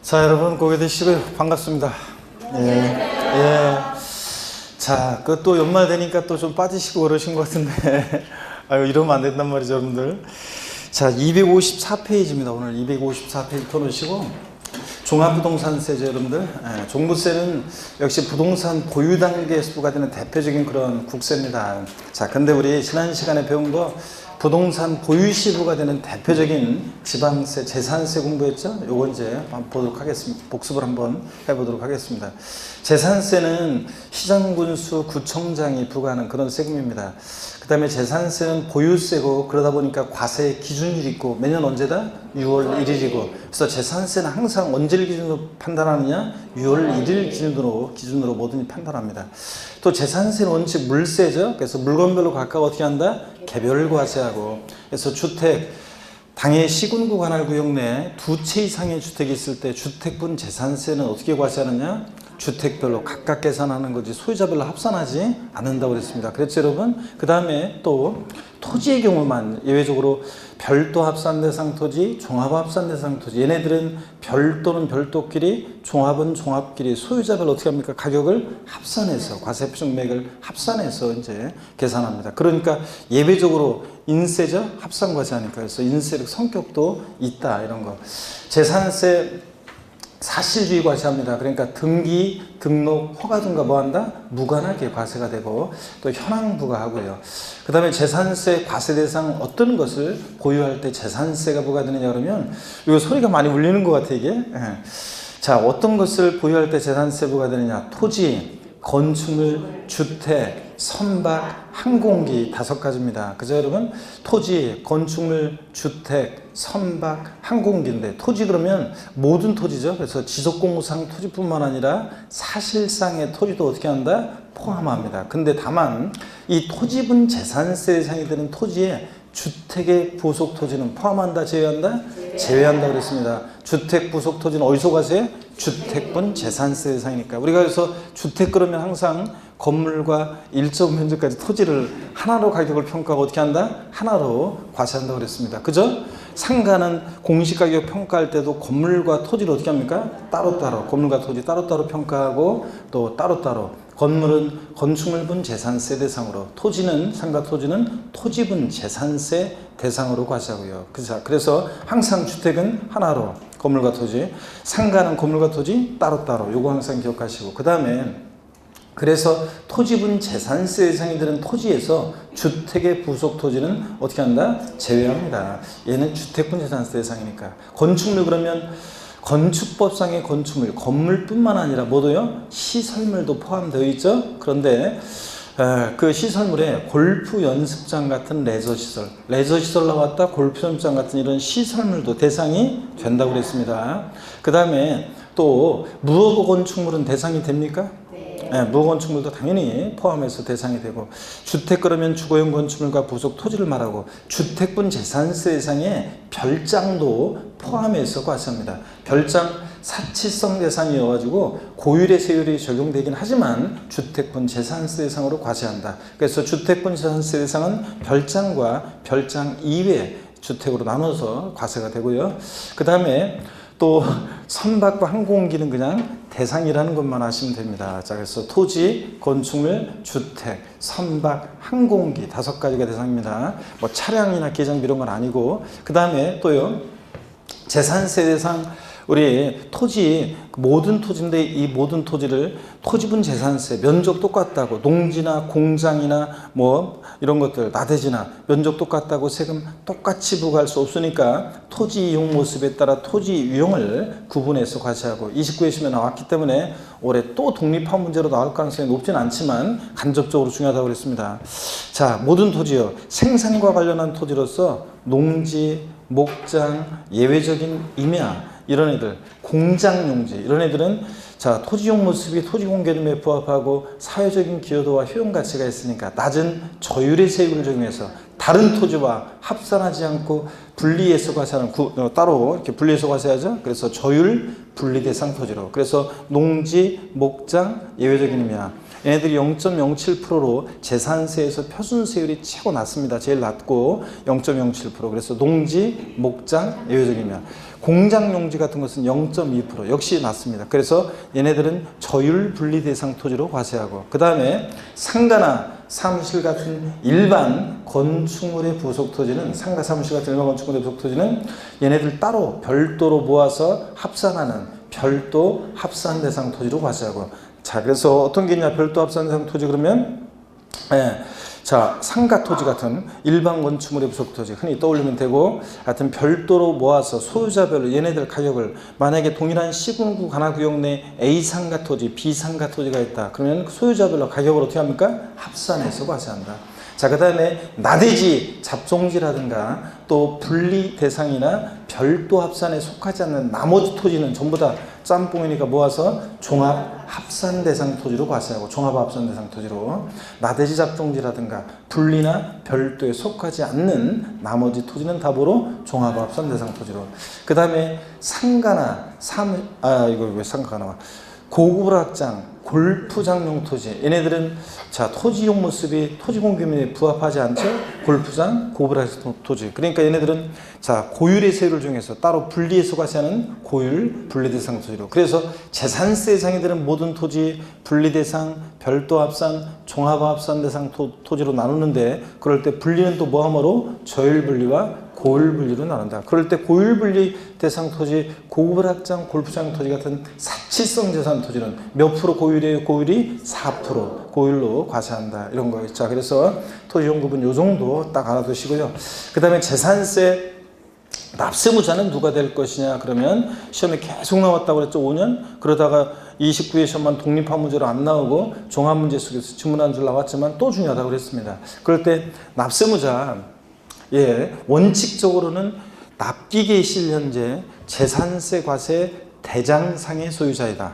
자, 여러분 고개 드시고요. 반갑습니다. 예. 자, 그 또 연말 되니까 또 좀 빠지시고 그러신 것 같은데 아유, 이러면 안 된단 말이죠, 여러분들. 자, 254페이지입니다. 오늘 254페이지 펴놓으시고 종합부동산세죠, 여러분들. 종부세는 역시 부동산 보유 단계에서 부과되는 대표적인 그런 국세입니다. 자, 근데 우리 지난 시간에 배운 거 부동산 보유 시 부과되는 대표적인 지방세, 재산세 공부했죠? 요거 이제 한번 보도록 하겠습니다. 복습을 한번 해보도록 하겠습니다. 재산세는 시장군수 구청장이 부과하는 그런 세금입니다. 그 다음에 재산세는 보유세고, 그러다 보니까 과세 기준일이 있고, 매년 언제다? 6월 1일이고, 그래서 재산세는 항상 언제를 기준으로 판단하느냐? 6월 1일 기준으로 뭐든지 판단합니다. 또 재산세는 원칙 물세죠. 그래서 물건별로 각각 어떻게 한다? 개별 과세하고, 그래서 주택, 당해 시군구 관할 구역 내에 두 채 이상의 주택이 있을 때 주택분 재산세는 어떻게 과세하느냐? 주택별로 각각 계산하는 거지 소유자별로 합산하지 않는다고 그랬습니다. 그렇죠, 여러분? 그 다음에 또 토지의 경우만 예외적으로 별도 합산 대상 토지, 종합 합산 대상 토지, 얘네들은 별도는 별도끼리, 종합은 종합끼리 소유자별로 어떻게 합니까? 가격을 합산해서 과세 표준액을 합산해서 이제 계산합니다. 그러니까 예외적으로 인세죠? 합산 과세하니까. 그래서 인세력 성격도 있다, 이런 거. 재산세 사실주의 과세합니다. 그러니까 등기, 등록, 허가 등과 뭐한다? 무관하게 과세가 되고, 또 현황 부과하고요. 그 다음에 재산세 과세 대상 어떤 것을 보유할 때 재산세가 부과되느냐 그러면, 이거 소리가 많이 울리는 것 같아, 이게. 자, 어떤 것을 보유할 때 재산세 부과되느냐? 토지, 건축물, 주택, 선박, 항공기 5가지입니다. 그죠, 여러분? 토지, 건축물, 주택, 선박, 항공기인데, 토지 그러면 모든 토지죠. 그래서 지속공상 토지뿐만 아니라 사실상의 토지도 어떻게 한다? 포함합니다. 근데 다만 이 토지분 재산세 대상이 되는 토지에 주택의 부속 토지는 포함한다, 제외한다? 제외한다 그랬습니다. 주택 부속 토지는 어디서 과세? 주택분 재산세 대상이니까. 우리가 그래서 주택 그러면 항상 건물과 일정 면적까지 토지를 하나로 가격을 평가하고 어떻게 한다? 하나로 과세한다고 그랬습니다. 그죠? 상가는 공시가격 평가할 때도 건물과 토지를 어떻게 합니까? 따로따로, 건물과 토지 따로따로 평가하고, 또 따로따로 건물은 건축물분 재산세 대상으로, 토지는, 상가 토지는 토지분 재산세 대상으로 과세하고요. 그래서 항상 주택은 하나로, 건물과 토지, 상가는 건물과 토지 따로따로, 요거 항상 기억하시고, 그 다음에 그래서 토지분 재산세 대상이 되는 토지에서 주택의 부속 토지는 어떻게 한다? 제외합니다. 얘는 주택분 재산세 대상이니까. 건축물 그러면 건축법상의 건축물, 건물뿐만 아니라 뭐도요? 시설물도 포함되어 있죠. 그런데 그 시설물에 골프 연습장 같은 레저시설, 레저시설 나왔다, 골프 연습장 같은 이런 시설물도 대상이 된다고 그랬습니다. 그 다음에 또 무허가 건축물은 대상이 됩니까? 무허가 건축물도 당연히 포함해서 대상이 되고, 주택 그러면 주거용 건축물과 부속 토지를 말하고, 주택분 재산세 대상에 별장도 포함해서 과세합니다. 별장 사치성 대상이어가지고 고율의 세율이 적용되긴 하지만 주택분 재산세 대상으로 과세한다. 그래서 주택분 재산세 대상은 별장과 별장 이외 주택으로 나눠서 과세가 되고요. 그 다음에 또 선박과 항공기는 그냥 대상이라는 것만 아시면 됩니다. 자, 그래서 토지, 건축물, 주택, 선박, 항공기 5가지가 대상입니다. 뭐 차량이나 기장비 이런 건 아니고, 그 다음에 또요, 재산세 대상, 우리 토지, 모든 토지인데 이 모든 토지를 토지분 재산세, 면적 똑같다고, 농지나 공장이나 뭐 이런 것들, 나대지나 면적 똑같다고 세금 똑같이 부과할 수 없으니까 토지 이용 모습에 따라 토지 유형을 구분해서 과세하고, 29회 시험에 나왔기 때문에 올해 또 독립화 문제로 나올 가능성이 높진 않지만 간접적으로 중요하다고 그랬습니다. 자, 모든 토지요, 생산과 관련한 토지로서 농지, 목장, 예외적인 임야, 이런 애들, 공장용지, 이런 애들은 자, 토지용 모습이 토지공개념에 부합하고 사회적인 기여도와 효용가치가 있으니까 낮은 저율의 세율을 적용해서 다른 토지와 합산하지 않고 분리해서 과세하는, 따로 이렇게 분리해서 과세하죠. 그래서 저율 분리 대상 토지로. 그래서 농지, 목장, 예외적인 임야. 얘네들이 0.07%로 재산세에서 표준세율이 최고 낮습니다. 제일 낮고 0.07%. 그래서 농지, 목장, 예외적이면 공장용지 같은 것은 0.2% 역시 낮습니다. 그래서 얘네들은 저율 분리 대상 토지로 과세하고, 그 다음에 상가나 사무실 같은 일반 건축물의 부속 토지는, 상가 사무실 같은 일반 건축물의 부속 토지는 얘네들 따로 별도로 모아서 합산하는 별도 합산 대상 토지로 과세하고. 자, 그래서 어떤 게 있냐? 별도 합산 대상 토지 그러면 자, 상가 토지 같은 일반 건축물의 부속 토지 흔히 떠올리면 되고, 하여튼 별도로 모아서 소유자별로 얘네들 가격을, 만약에 동일한 시군구 관할구역 내 A 상가 토지, B 상가 토지가 있다. 그러면 소유자별로 가격을 어떻게 합니까? 합산해서 과세한다. 자, 그 다음에 나대지, 잡종지라든가 또 분리 대상이나 별도 합산에 속하지 않는 나머지 토지는 전부 다 짬뽕이니까 모아서 종합 합산 대상 토지로 과세하고, 종합 합산 대상 토지로. 나대지, 잡종지라든가 분리나 별도에 속하지 않는 나머지 토지는 답으로 종합 합산 대상 토지로. 그 다음에 상가나 이거 왜 상가가 나와? 고급 확장, 골프장용 토지. 얘네들은 자, 토지용 모습이 토지 공개면에 부합하지 않죠? 골프장, 고급 확장 토지. 그러니까 얘네들은 자, 고율의 세율을 정해서 따로 분리해서 과세하는 고율 분리 대상 토지로. 그래서 재산세 대상이들은 모든 토지 분리 대상, 별도 합산, 종합 합산 대상 토지로 나누는데, 그럴 때 분리는 또 뭐하므로? 저율 분리와 고율 분리로 나눈다. 그럴 때 고율 분리 대상 토지, 고급 확장, 골프장 토지 같은 사치성 재산 토지는 몇 프로 고율이에요? 고율이 4% 고율로 과세한다. 이런 거. 자, 그래서 토지용급은 요 정도 딱 알아두시고요. 그 다음에 재산세 납세무자는 누가 될 것이냐? 그러면 시험에 계속 나왔다고 그랬죠. 5년? 그러다가 29회 시험만 독립화 문제로 안 나오고 종합문제 속에서 지문 한 줄 나왔지만 또 중요하다고 그랬습니다. 그럴 때 납세무자, 원칙적으로는 납기계에 실 현재 재산세 과세 대장상의 소유자이다.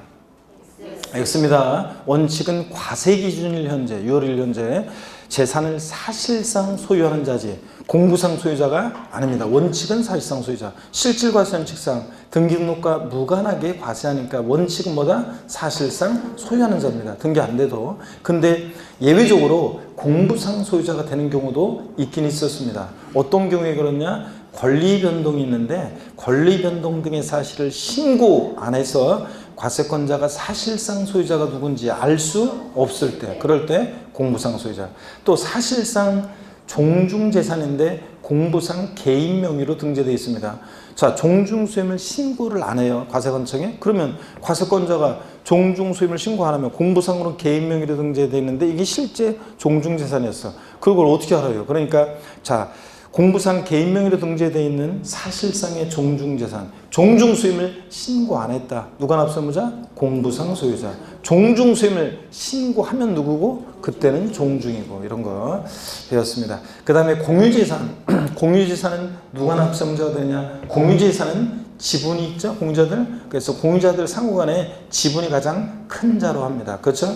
알겠습니다. 원칙은 과세 기준일 현재, 6월 1일 현재 재산을 사실상 소유하는 자지 공부상 소유자가 아닙니다. 원칙은 사실상 소유자. 실질 과세 원칙상 등기등록과 무관하게 과세하니까 원칙은 뭐다? 사실상 소유하는 자입니다. 등기 안 돼도. 근데 예외적으로 공부상 소유자가 되는 경우도 있긴 있었습니다. 어떤 경우에 그러냐? 권리 변동이 있는데 권리 변동 등의 사실을 신고 안 해서 과세권자가 사실상 소유자가 누군지 알 수 없을 때, 그럴 때 공부상 소유자. 또 사실상 종중재산인데 공부상 개인 명의로 등재되어 있습니다. 자, 종중수임을 신고를 안 해요, 과세관청에. 그러면 과세권자가 종중수임을 신고 안 하면 공부상으로 개인 명의로 등재되어 있는데 이게 실제 종중재산이었어. 그걸 어떻게 알아요? 그러니까 자, 공부상 개인 명의로 등재되어 있는 사실상의 종중재산, 종중수임을 신고 안 했다. 누가 납세무자? 공부상 소유자. 종중수임을 신고하면 누구고? 그때는 종중이고. 이런 거 배웠습니다. 그 다음에 공유재산. 공유재산은 누가 납세무자가 되느냐? 공유재산은 지분이 있죠, 공유자들. 그래서 공유자들 상호간에 지분이 가장 큰 자로 합니다. 그렇죠?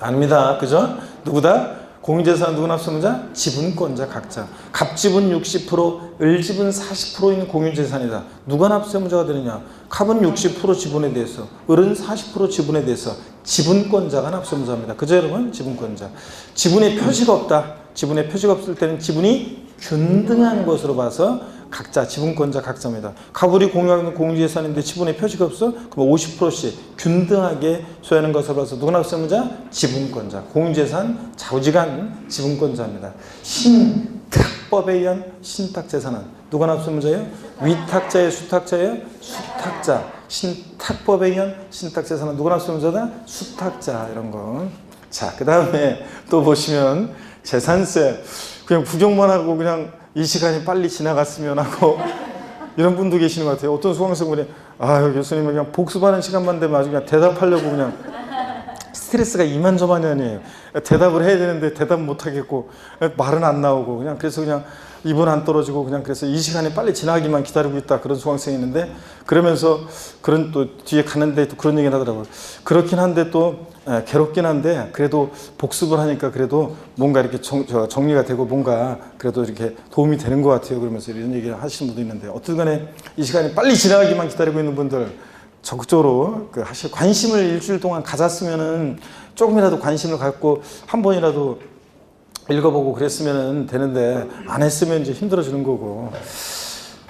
아닙니다. 그죠? 누구다? 공유재산 누구 납세무자? 지분권자 각자. 갑지분 60%, 을지분 40%인 공유재산이다. 누가 납세무자가 되느냐? 갑은 60% 지분에 대해서, 을은 40% 지분에 대해서 지분권자가 납세무자입니다. 그죠, 여러분? 지분권자. 지분에 표시가 없다. 지분에 표시가 없을 때는 지분이 균등한 것으로 봐서 각자 지분권자 각자입니다. 갑을이 공유하는 공유재산인데 지분에 표시가 없어? 그럼 50%씩 균등하게 소유하는 것으로 봐서 누가 납세무자? 지분권자. 공유재산 좌우지간 지분권자입니다. 신탁법에 의한 신탁재산은 누가 납세무자예요? 위탁자예요, 수탁자예요? 수탁자. 신탁법에 의한 신탁재산은 누가 납세무자다? 수탁자. 이런 거. 자, 그 다음에 또 보시면 재산세 그냥 구경만 하고 그냥 이 시간이 빨리 지나갔으면 하고 이런 분도 계시는 것 같아요. 어떤 수강생분이 교수님 그냥 복습하는 시간만 되면 아주 그냥 대답하려고 그냥 스트레스가 이만저만이 아니에요. 대답을 해야 되는데 대답 못 하겠고 말은 안 나오고 그냥 그래서 그냥 입은 안 떨어지고 그냥 그래서 이 시간이 빨리 지나기만 기다리고 있다, 그런 수강생이 있는데, 그러면서 그런 또 뒤에 가는데 또 그런 얘기를 하더라고요. 그렇긴 한데 또 괴롭긴 한데 그래도 복습을 하니까 그래도 뭔가 이렇게 정리가 되고 뭔가 그래도 이렇게 도움이 되는 것 같아요. 그러면서 이런 얘기를 하시는 분도 있는데, 어떤 간에 이 시간이 빨리 지나가기만 기다리고 있는 분들 적극적으로 관심을 일주일 동안 가졌으면은 조금이라도 관심을 갖고 한 번이라도 읽어보고 그랬으면 되는데 안 했으면 이제 힘들어지는 거고.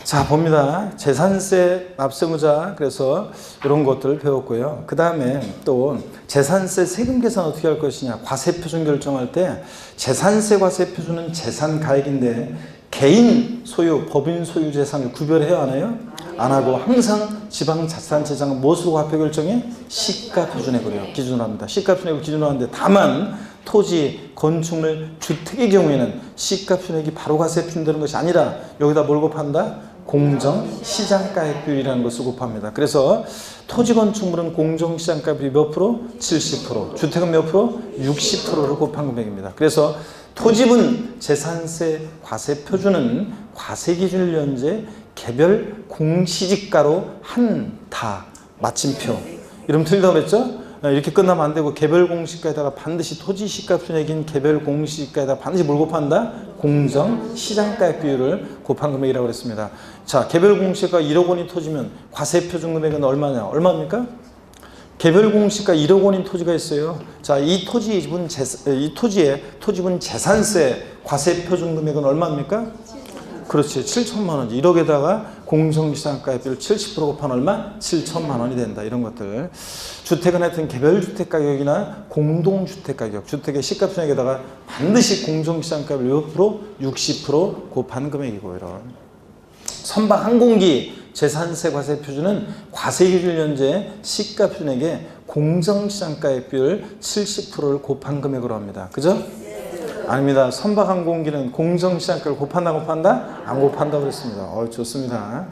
자, 봅니다. 재산세 납세무자, 그래서 이런 것들을 배웠고요. 그 다음에 또 재산세 세금 계산 어떻게 할 것이냐. 과세표준 결정할 때 재산세 과세표준은 재산가액인데 개인 소유, 법인 소유 재산을 구별해야 하나요? 안 하고 항상 지방자치단체장은 무엇으로 과표 결정해? 시가표준액으로 기준으로 합니다. 시가표준액을 기준으로 하는데 다만 토지, 건축물, 주택의 경우에는 시가표준액이 바로 과세표준되는 것이 아니라 여기다 뭘 곱한다? 공정시장가액 비율이라는 것을 곱합니다. 그래서 토지 건축물은 공정시장가액 비율이 몇 프로? 70%. 주택은 몇 프로? 60%를 곱한 금액입니다. 그래서 토지분 재산세 과세표준은 과세기준일 현재 개별 공시지가로 한다. 마침표. 이러면 틀리다고 그랬죠? 이렇게 끝나면 안 되고 개별 공시가에다가 반드시 토지 시가표준액인 개별 공시지가에다가 반드시 뭘 곱한다? 공정 시장가액 비율을 곱한 금액이라고 그랬습니다. 자, 개별 공시가 1억 원인 토지면 과세표준 금액은 얼마냐? 얼마입니까? 개별 공시가 1억 원인 토지가 있어요. 자, 이 토지분 재산세 과세표준 금액은 얼마입니까? 그렇지, 7천만 원이지. 1억에다가 공정시장가액 비율 70% 곱한 얼마? 7천만 원이 된다. 이런 것들. 주택은 하여튼 개별주택 가격이나 공동주택 가격, 주택의 시가표준액에다가 반드시 공정시장가액 몇 프로? 60% 곱한 금액이고, 이런. 선박 항공기 재산세 과세표준은 과세기준 현재 시가표준액에 공정시장가액 비율 70%를 곱한 금액으로 합니다. 그죠? 아닙니다. 선박항공기는 공정시장가를 곱한다 곱한다? 안 곱한다고 그랬습니다. 좋습니다.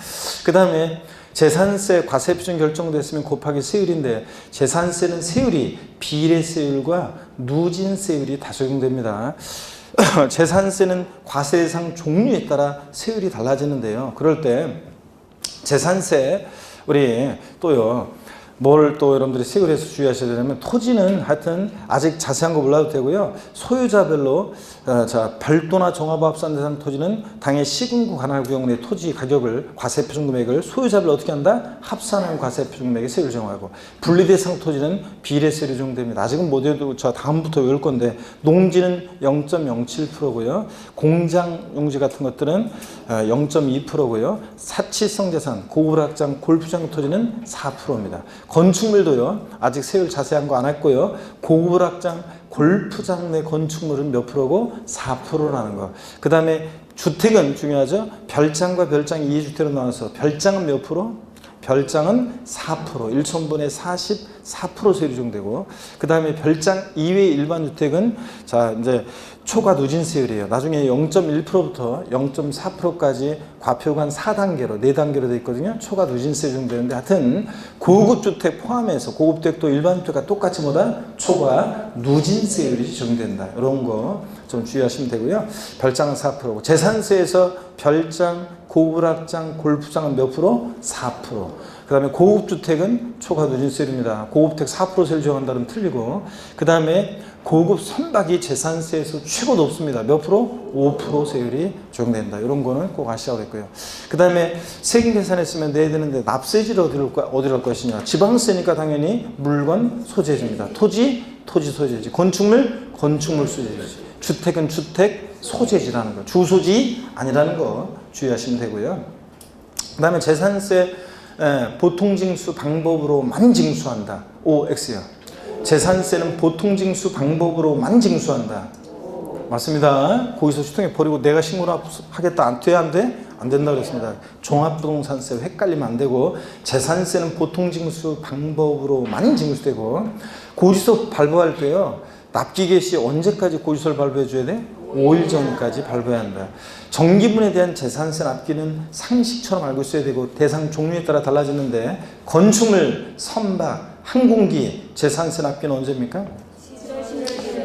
그 다음에 재산세 과세표준 결정됐으면 곱하기 세율인데 재산세는 세율이 비례세율과 누진세율이 다 적용됩니다. 재산세는 과세 대상 종류에 따라 세율이 달라지는데요. 그럴 때 재산세 우리 또요. 뭘 또 여러분들이 세율에서 주의하셔야 되냐면 토지는 하여튼 아직 자세한 거 몰라도 되고요. 소유자별로 별도나 종합합산 대상 토지는 당해 시군구 관할구역 내 토지 가격을 과세표준 금액을 소유자별로 어떻게 한다? 합산한 과세표준 금액에 세율을 정하고 분리대상 토지는 비례세율이 적용됩니다. 아직은 못 외워도 저 다음부터 외울 건데 농지는 0.07%고요. 공장 용지 같은 것들은 0.2%고요. 사치성 재산, 고불확장, 골프장 토지는 4%입니다. 건축물도요. 아직 세율 자세한 거 안 했고요. 고급 확장 골프장 내 건축물은 몇 프로고? 4%라는 거. 그 다음에 주택은 중요하죠. 별장과 별장 2주택으로 나눠서 별장은 몇 프로? 별장은 4%, 1천분의 44% 세율이 적용되고, 그 다음에 별장 이외의 일반 주택은 자 이제 초과 누진세율이에요. 나중에 0.1%부터 0.4%까지 과표관 4단계로 4단계로 되어 있거든요. 초과 누진세 적용되는데 하여튼 고급 주택 포함해서 고급 주택도 일반 주택과 똑같이 뭐다? 초과 누진세율이 적용된다. 이런 거 좀 주의하시면 되고요. 별장은 4%고 재산세에서 별장, 고급락장, 골프장은 몇 프로? 4%. 그 다음에 고급주택은 초과 누진세율입니다. 고급주택 4% 세율 적용한다면 틀리고, 그 다음에 고급 선박이 재산세에서 최고 높습니다. 몇 프로? 5% 세율이 적용된다. 이런 거는 꼭 아시라고 했고요. 그 다음에 세금 계산했으면 내야 되는데 납세지를 어디로 할 것이냐. 지방세니까 당연히 물건 소재지입니다. 토지 소재지. 건축물 소재지. 주택은 주택 소재지라는 거. 주소지 아니라는 거 주의하시면 되고요. 그 다음에 재산세 보통징수 방법으로만 징수한다. OX요. 재산세는 보통징수 방법으로만 징수한다. 맞습니다. 거기서 수통에 버리고 내가 신고를 하겠다. 안 돼? 안 돼? 안 된다고 그랬습니다. 종합부동산세 헷갈리면 안 되고, 재산세는 보통징수 방법으로만 징수되고, 고지서 발부할 때요. 납기 개시 언제까지 고지서를 발부해 줘야 돼? 5일 전까지 발부해야 한다. 정기분에 대한 재산세 납기는 상식처럼 알고 있어야 되고 대상 종류에 따라 달라지는데, 건축물, 선박, 항공기 재산세 납기는 언제입니까?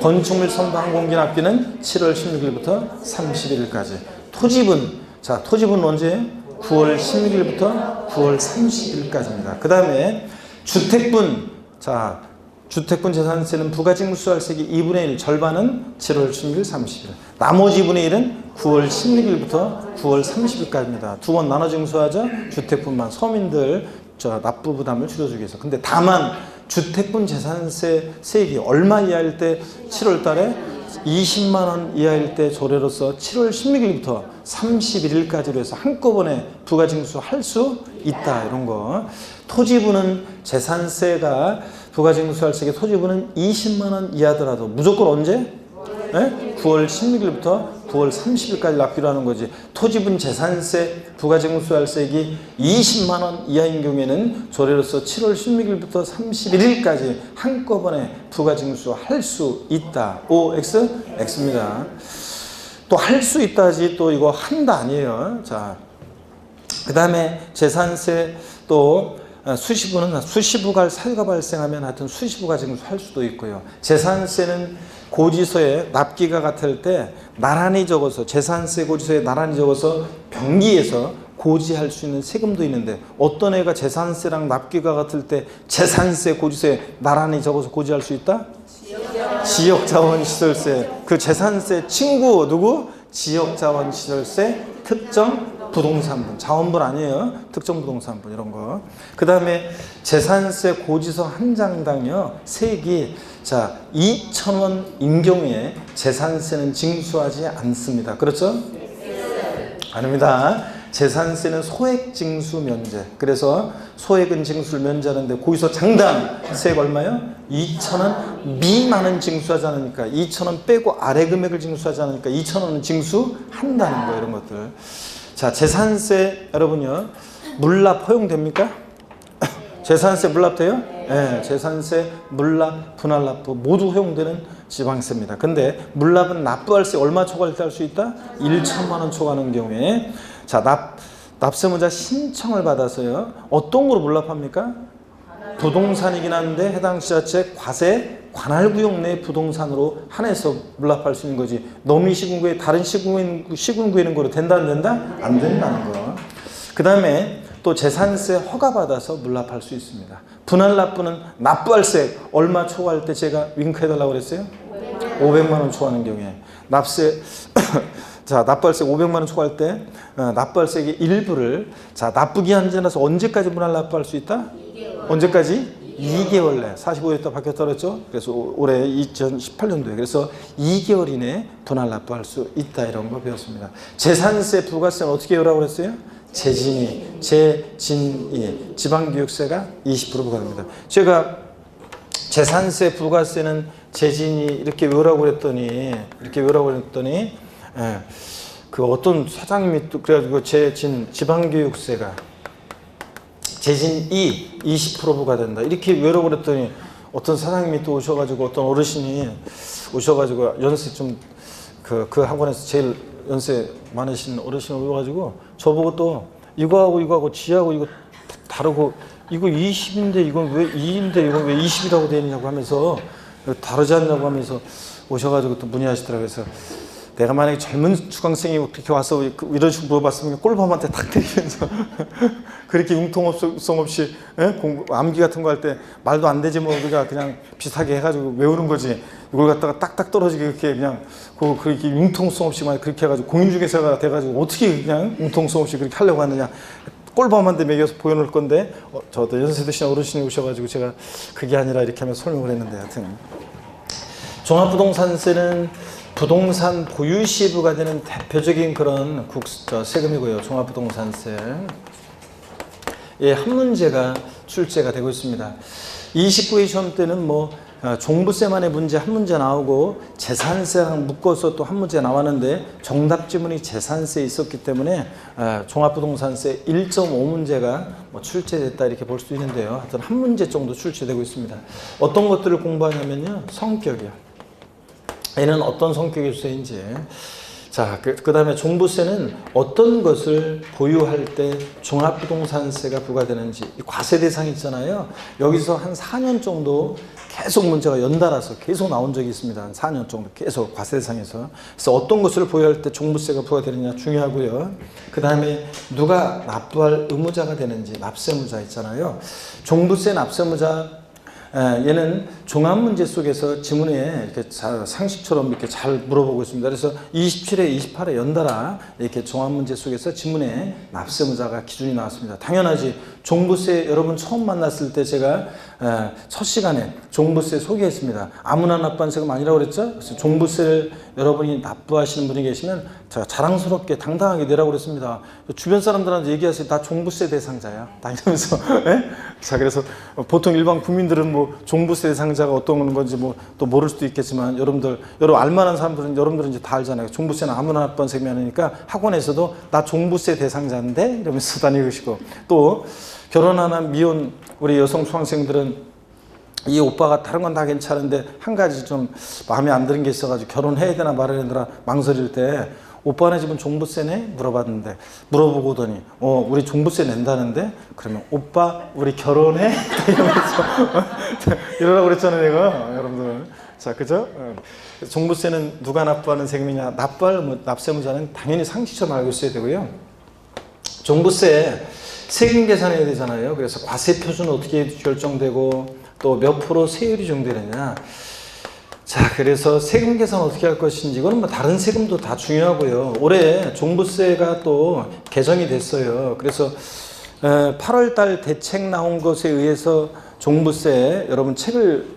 건축물, 선박, 항공기 납기는 7월 16일부터 31일까지. 토지분, 자 토지분은 언제? 9월 16일부터 9월 30일까지입니다. 그 다음에 주택분, 자 주택분 재산세는 부가징수할세기 2분의 1, 절반은 7월 16일, 30일. 나머지 2분의 1은 9월 16일부터 9월 30일까지입니다. 두 번 나눠 징수하죠. 주택분만 서민들 납부 부담을 줄여주기 위해서. 근데 다만 주택분 재산세 세액이 얼마 이하일 때 7월 달에 20만 원 이하일 때 조례로서 7월 16일부터 31일까지로 해서 한꺼번에 부가징수할 수 있다. 이런 거. 토지분은 재산세가 부가징수할 세계 토지분은 20만 원 이하더라도 무조건 언제? 네? 9월 16일부터 9월 30일까지 납기로 하는 거지. 토지분 재산세 부가징수할 세액이 20만 원 이하인 경우에는 조례로서 7월 16일부터 31일까지 한꺼번에 부가징수할 수 있다. O, X? X입니다. 또 할 수 있다지 또 이거 한다 아니에요. 자, 그 다음에 재산세 또 수시부는 수시부가 사유가 발생하면 하여튼 수시부가 징수할 수도 있고요. 재산세는 고지서에 납기가 같을 때 나란히 적어서 재산세 고지서에 나란히 적어서 병기에서 고지할 수 있는 세금도 있는데 어떤 애가 재산세랑 납기가 같을 때 재산세 고지서에 나란히 적어서 고지할 수 있다? 지역자원시설세. 그 재산세 친구 누구? 지역자원시설세 특정 부동산분, 자원분 아니에요. 특정 부동산분 이런 거. 그 다음에 재산세 고지서 한 장당요 세액이 자 2,000원인 경우에 재산세는 징수하지 않습니다. 그렇죠? 아닙니다. 재산세는 소액 징수 면제. 그래서 소액은 징수를 면제하는데 고지서 장당 세액 얼마요? 2,000원 미만은 징수하지 않으니까 2,000원 빼고 아래 금액을 징수하지 않으니까 2,000원은 징수한다는 거예요. 이런 것들. 자, 재산세 여러분요 물납 허용됩니까? 재산세 물납돼요? 네, 재산세 물납 분할납부 모두 허용되는 지방세입니다. 근데 물납은 납부할세 얼마 초과할 때 할 수 있다? 1천만 원 초과하는 경우에 자 납세무자 신청을 받아서요 어떤 거로 물납합니까? 부동산이긴 한데 해당 지자체 과세 관할구역 내 부동산으로 한해서 물납할 수 있는 거지. 너미 시군구에 다른 시군구에 있는 거로 된다 안 된다? 안 된다는 거. 그 다음에 또 재산세 허가받아서 물납할 수 있습니다. 분할납부는 납부할세 얼마 초과할 때 제가 윙크해달라고 그랬어요? 500만 원 초과하는 경우에 납세 자 납부할세 500만 원 초과할 때 납부할세의 일부를 자 납부기한 지나서 언제까지 분할납부할 수 있다? 2개월. 언제까지? 2개월 내 45일 있다 바뀌었다 그랬죠? 그래서 올해 2018년도에 그래서 2개월 이내에 분할납부할 수 있다 이런 거 배웠습니다. 재산세 부가세는 어떻게 하라고 그랬어요? 재진이 지방교육세가 20% 부과됩니다. 제가 재산세 부가세는 재진이 이렇게 외우라고 그랬더니 그 어떤 사장님이 또 그래가지고 지방교육세가 재진이 20% 부과된다 이렇게 외우라고 그랬더니 어떤 사장님이 또 오셔가지고 어떤 어르신이 오셔가지고 연세 좀 그 학원에서 제일 연세 많으신 어르신이 오셔가지고 저보고 또 이거하고 지하고 이거 다르고 이거 20인데 이건 왜 2인데 이건 왜 20이라고 되느냐고 하면서 다르지 않냐고 하면서 오셔가지고 또 문의하시더라고요. 그래서 내가 만약에 젊은 수강생이 그렇게 와서 이런 식으로 물어봤으면 꼴밤한테 탁 때리면서 그렇게 융통성 없이 암기 같은 거 할 때 말도 안 되지 뭐 우리가 그냥 비슷하게 해가지고 외우는 거지 이걸 갖다가 딱딱 떨어지게 그렇게 그냥 그렇게 융통성 없이 막 그렇게 해가지고 공인중개사가 돼가지고 어떻게 그냥 융통성 없이 그렇게 하려고 하느냐 꼴밤한테 매겨서 보여놓을 건데 저도 연세 드신 어르신이 오셔가지고 제가 그게 아니라 이렇게 하면 설명을 했는데 하여튼 종합부동산세는 부동산 보유 시 부과되는 대표적인 그런 세금이고요. 종합부동산세. 예, 한 문제가 출제가 되고 있습니다. 29회 시험 때는 뭐 종부세만의 문제 한 문제 나오고 재산세랑 묶어서 또 한 문제 나왔는데 정답 지문이 재산세에 있었기 때문에 종합부동산세 1.5문제가 뭐 출제됐다 이렇게 볼 수도 있는데요. 하여튼 한 문제 정도 출제되고 있습니다. 어떤 것들을 공부하냐면요. 성격이요. 얘는 어떤 성격의 주세인지. 자, 그 다음에 종부세는 어떤 것을 보유할 때 종합부동산세가 부과되는지 과세 대상이 있잖아요. 여기서 한 4년 정도 계속 문제가 연달아서 계속 나온 적이 있습니다. 한 4년 정도 계속 과세 대상에서. 그래서 어떤 것을 보유할 때 종부세가 부과되느냐 중요하고요. 그 다음에 누가 납부할 의무자가 되는지 납세무자 있잖아요. 종부세 납세무자 얘는 종합 문제 속에서 지문에 이렇게 상식처럼 이렇게 잘 물어보고 있습니다. 그래서 27회, 28회 연달아 이렇게 종합 문제 속에서 지문에 납세무자가 기준이 나왔습니다. 당연하지. 종부세 여러분 처음 만났을 때 제가 첫 시간에 종부세 소개했습니다. 아무나 납부한 세금 아니라고 그랬죠? 그래서 종부세를 여러분이 납부하시는 분이 계시면 제가 자랑스럽게 당당하게 내라고 그랬습니다. 주변 사람들한테 얘기하세요. 나 종부세 대상자야. 다 이러면서. 자, 그래서 보통 일반 국민들은 뭐 종부세 대상자가 어떤 건지 뭐 또 모를 수도 있겠지만 여러분 알만한 사람들은 여러분들은 이제 다 알잖아요. 종부세는 아무나 납부한 세금이 아니니까 학원에서도 나 종부세 대상자인데 이러면서 다니시고 또 결혼하는 미혼 우리 여성 수강생들은 이 오빠가 다른 건 다 괜찮은데 한 가지 좀 마음에 안 드는 게 있어가지고 결혼해야 되나 말아야 되나 망설일 때 오빠네 집은 종부세네? 물어봤는데 물어보고 오더니 우리 종부세 낸다는데 그러면 오빠 우리 결혼해? 이러면서 이러라고 그랬잖아요 내가 여러분들. 자, 그죠? 종부세는 누가 납부하는 세금이냐? 납세무자는 당연히 상식처럼 알고 있어야 되고요. 종부세 세금 계산해야 되잖아요. 그래서 과세 표준은 어떻게 결정되고 또 몇 프로 세율이 정되느냐. 자, 그래서 세금 계산 어떻게 할 것인지 이거는 뭐 다른 세금도 다 중요하고요. 올해 종부세가 또 개정이 됐어요. 그래서 8월 달 대책 나온 것에 의해서 종부세 여러분 책을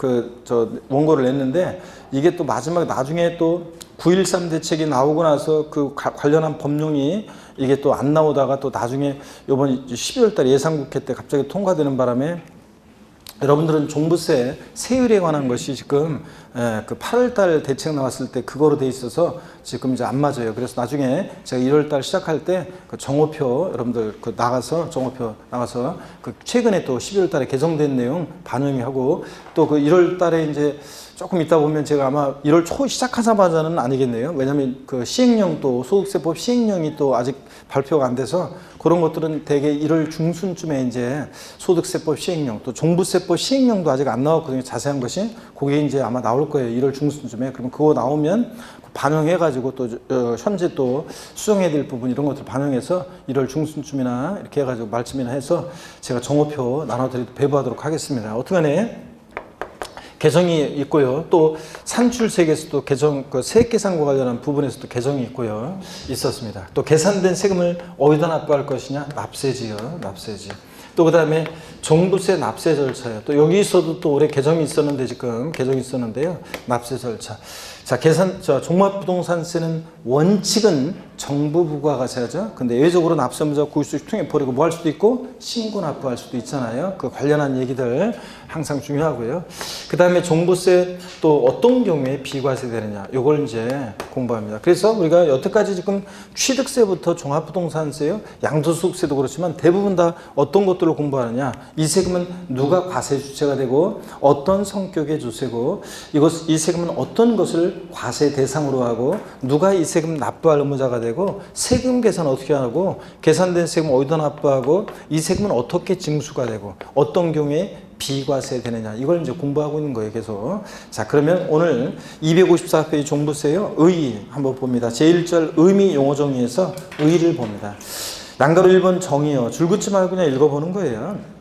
원고를 냈는데 이게 또 마지막 나중에 또 9.13 대책이 나오고 나서 그 관련한 법령이 이게 또 안 나오다가 또 나중에 이번 12월 달 예산국회 때 갑자기 통과되는 바람에 여러분들은 종부세 세율에 관한 것이 지금 그 8월 달 대책 나왔을 때 그거로 돼 있어서 지금 이제 안 맞아요. 그래서 나중에 제가 1월 달 시작할 때 그 정오표 여러분들 정오표 나가서 그 최근에 또 12월 달에 개정된 내용 반영하고 또 그 1월 달에 이제 조금 있다 보면 제가 아마 1월 초 시작하자마자는 아니겠네요. 왜냐하면 그 시행령 또 소득세법 시행령이 또 아직 발표가 안 돼서 그런 것들은 대개 1월 중순쯤에 이제 소득세법 시행령 또 종부세법 시행령도 아직 안 나왔거든요. 자세한 것이 그게 이제 아마 나올 거예요. 1월 중순쯤에. 그러면 그거 나오면 반영해가지고 또 현재 또 수정해야 될 부분 이런 것들 반영해서 1월 중순쯤이나 이렇게 해가지고 말쯤이나 해서 제가 정오표 나눠드리도록 배부하도록 하겠습니다. 어떻게간에 개정이 있고요. 또 산출세계에서도 그 세액 계산과 관련한 부분에서도 개정이 있었습니다. 또 계산된 세금을 어디다 납부할 것이냐? 납세지요. 납세지. 또 그 다음에 종부세 납세 절차요. 또 여기서도 또 올해 개정이 있었는데요. 납세 절차. 자, 종합부동산세는 원칙은 정부 부과가세죠. 근데 예외적으로 납세무자가 구입수 통해 버리고 뭐 할 수도 있고 신고 납부할 수도 있잖아요. 그 관련한 얘기들 항상 중요하고요. 그 다음에 종부세 또 어떤 경우에 비과세 되느냐. 요걸 이제 공부합니다. 그래서 우리가 여태까지 지금 취득세부터 종합부동산세요. 양도소득세도 그렇지만 대부분 다 어떤 것들을 공부하느냐. 이 세금은 누가 과세 주체가 되고 어떤 성격의 주세고 이 세금은 어떤 것을 과세 대상으로 하고 누가 이 세금 납부할 의무자가 되고 세금 계산 어떻게 하고 계산된 세금 어디다 납부하고 이 세금은 어떻게 징수가 되고 어떤 경우에 비과세 되느냐 이걸 이제 공부하고 있는 거예요 계속. 자, 그러면 오늘 254페이지 종부세요. 의 한번 봅니다. 제1절 의미 용어 정의에서 의를 봅니다. 난가로 1번 정의요. 줄 긋지 말고 그냥 읽어보는 거예요.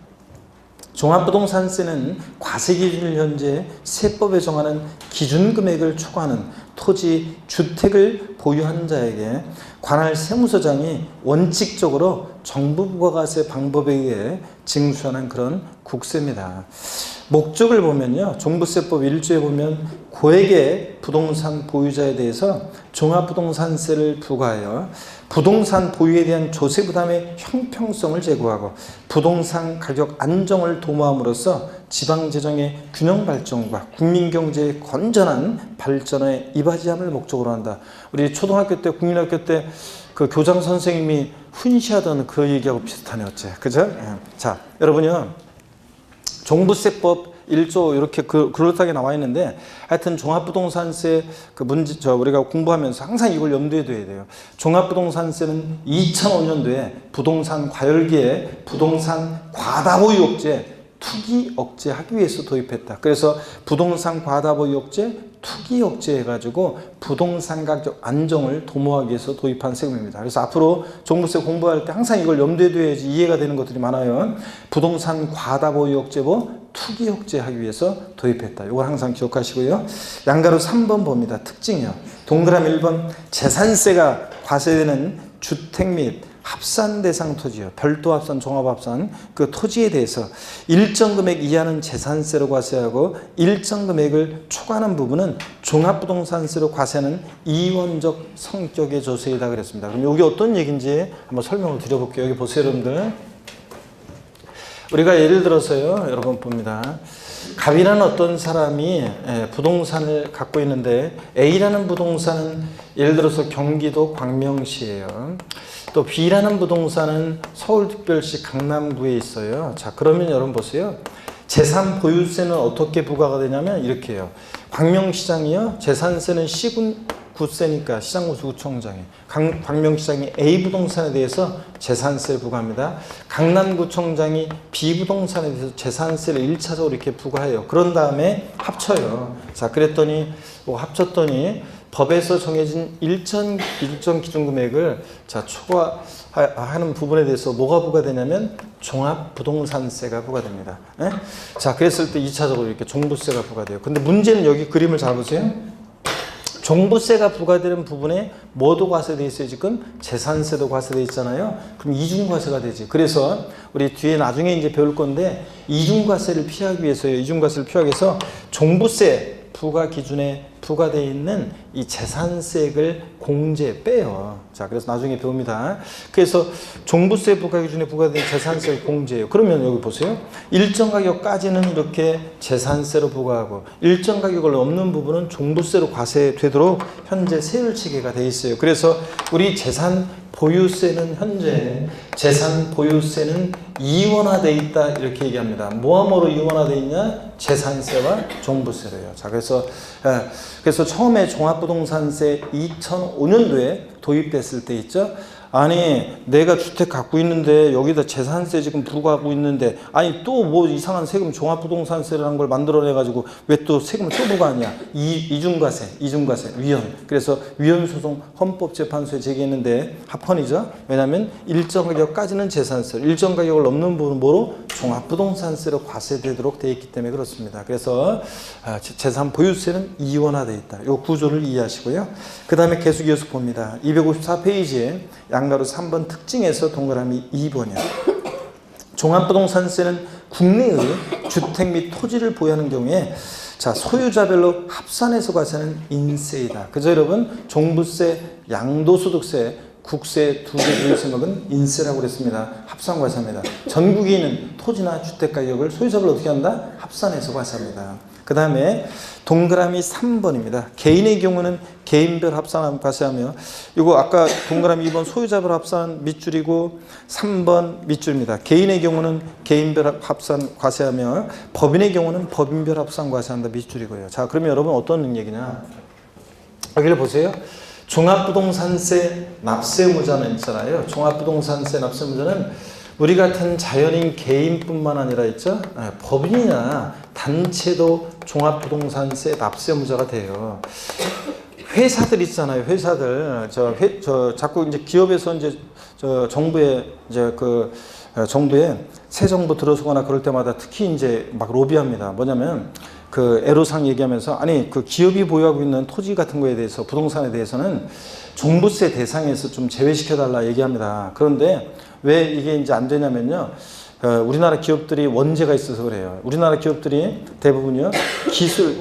종합부동산세는 과세기준을 현재 세법에 정하는 기준금액을 초과하는 토지, 주택을 보유한 자에게 관할 세무서장이 원칙적으로 정부 부과과세 방법에 의해 징수하는 그런 국세입니다. 목적을 보면요. 종부세법 1조에 보면 고액의 부동산 보유자에 대해서 종합부동산세를 부과하여 부동산 보유에 대한 조세 부담의 형평성을 제고하고 부동산 가격 안정을 도모함으로써 지방재정의 균형 발전과 국민경제의 건전한 발전에 이바지함을 목적으로 한다. 우리 초등학교 때 국민학교 때 그 교장 선생님이 훈시하던 그 얘기하고 비슷하네요. 그죠? 자, 여러분요. 종부세법 1조 이렇게 그럴듯하게 나와 있는데 하여튼 종합부동산세 그 문제 우리가 공부하면서 항상 이걸 염두에 둬야 돼요. 종합부동산세는 2005년도에 부동산 과열기에 부동산 과다보유 억제 투기 억제하기 위해서 도입했다. 그래서 부동산 과다보유 억제 투기 억제해가지고 부동산 가격 안정을 도모하기 위해서 도입한 세금입니다. 그래서 앞으로 종부세 공부할 때 항상 이걸 염두에 둬야지 이해가 되는 것들이 많아요. 부동산 과다 보유 억제법 투기 억제하기 위해서 도입했다. 이걸 항상 기억하시고요. 양가로 3번 봅니다. 특징이요. 동그라미 1번 재산세가 과세되는 주택 및 합산 대상 토지요. 별도 합산, 종합 합산 그 토지에 대해서 일정 금액 이하는 재산세로 과세하고 일정 금액을 초과하는 부분은 종합부동산세로 과세하는 이원적 성격의 조세이다 그랬습니다. 그럼 이게 어떤 얘기인지 한번 설명을 드려볼게요. 여기 보세요, 여러분들. 우리가 예를 들어서요, 여러분 봅니다. 갑이라는 어떤 사람이 부동산을 갖고 있는데 A라는 부동산은 예를 들어서 경기도 광명시예요. 또 B라는 부동산은 서울특별시 강남구에 있어요. 자, 그러면 여러분 보세요. 재산 보유세는 어떻게 부과가 되냐면 이렇게 해요. 광명시장이요. 재산세는 시군구세니까 시장구청장이 광명시장이 A 부동산에 대해서 재산세를 부과합니다. 강남구청장이 B 부동산에 대해서 재산세를 1차적으로 이렇게 부과해요. 그런 다음에 합쳐요. 자, 그랬더니 합쳤더니 법에서 정해진 일정 기준 금액을 초과하는 부분에 대해서 뭐가 부과되냐면 종합부동산세가 부과됩니다. 예? 자, 그랬을 때 2차적으로 이렇게 종부세가 부과돼요. 근데 문제는 여기 그림을 잘 보세요. 종부세가 부과되는 부분에 뭐도 과세되어 있어요? 지금 재산세도 과세되어 있잖아요. 그럼 이중과세가 되지. 그래서 우리 뒤에 나중에 이제 배울 건데 이중과세를 피하기 위해서요. 이중과세를 피하기 위해서 종부세 부과 기준에 부과되어 있는 이 재산세액을 공제 빼요. 자, 그래서 나중에 배웁니다. 그래서 종부세 부과 기준에 부과된 재산세를 공제해요. 그러면 여기 보세요. 일정 가격까지는 이렇게 재산세로 부과하고 일정 가격을 넘는 부분은 종부세로 과세되도록 현재 세율 체계가 되어 있어요. 그래서 우리 재산 보유세는 현재 재산 보유세는 이원화되어 있다 이렇게 얘기합니다. 뭐하뭐로 이원화되어 있냐? 재산세와 종부세로요. 자, 그래서 처음에 종합부동산세 2005년도에 도입됐을 때 있죠. 아니 내가 주택 갖고 있는데 여기다 재산세 지금 부과하고 있는데 아니 또 뭐 이상한 세금 종합부동산세라는 걸 만들어내가지고 왜 또 세금을 또 부과하냐. 이중과세 위헌. 그래서 위헌소송 헌법재판소에 제기했는데 합헌이죠. 왜냐하면 일정 가격까지는 재산세, 일정 가격을 넘는 부분은 뭐로? 종합부동산세로 과세되도록 되어 있기 때문에 그렇습니다. 그래서 재산 보유세는 이원화되어 있다. 이 구조를 이해하시고요. 그 다음에 계속 이어서 봅니다. 254페이지에 양가로 3번 특징에서 동그라미 2번이요. 종합부동산세는 국내의 주택 및 토지를 보유하는 경우에 자, 소유자별로 합산해서 과세하는 인세이다. 그죠, 여러분? 종부세, 양도소득세, 국세 두 개 비율세목은 인세라고 그랬습니다. 합산 과세합니다. 전국에 있는 토지나 주택 가격을 소유자별로 어떻게 한다? 합산해서 과세합니다. 그 다음에 동그라미 3번입니다. 개인의 경우는 개인별 합산 과세하며 이거 아까 동그라미 2번 소유자별 합산 밑줄이고 3번 밑줄입니다. 개인의 경우는 개인별 합산 과세하며 법인의 경우는 법인별 합산 과세한다 밑줄이고요. 자, 그러면 여러분 어떤 얘기냐? 여기를 보세요. 종합부동산세 납세의무자는 있잖아요. 종합부동산세 납세의무자는 우리 같은 자연인 개인뿐만 아니라 있죠. 법인이나 단체도 종합부동산세 납세의무자가 돼요. 회사들 있잖아요. 회사들 자꾸 이제 기업에서 이제 정부에 새 정부 들어서거나 그럴 때마다 특히 이제 막 로비합니다. 뭐냐면 그 애로사항 얘기하면서 아니 그 기업이 보유하고 있는 토지 같은 거에 대해서 부동산에 대해서는 종부세 대상에서 좀 제외시켜 달라 얘기합니다. 그런데 왜 이게 이제 안 되냐면요. 우리나라 기업들이 원죄가 있어서 그래요. 우리나라 기업들이 대부분요.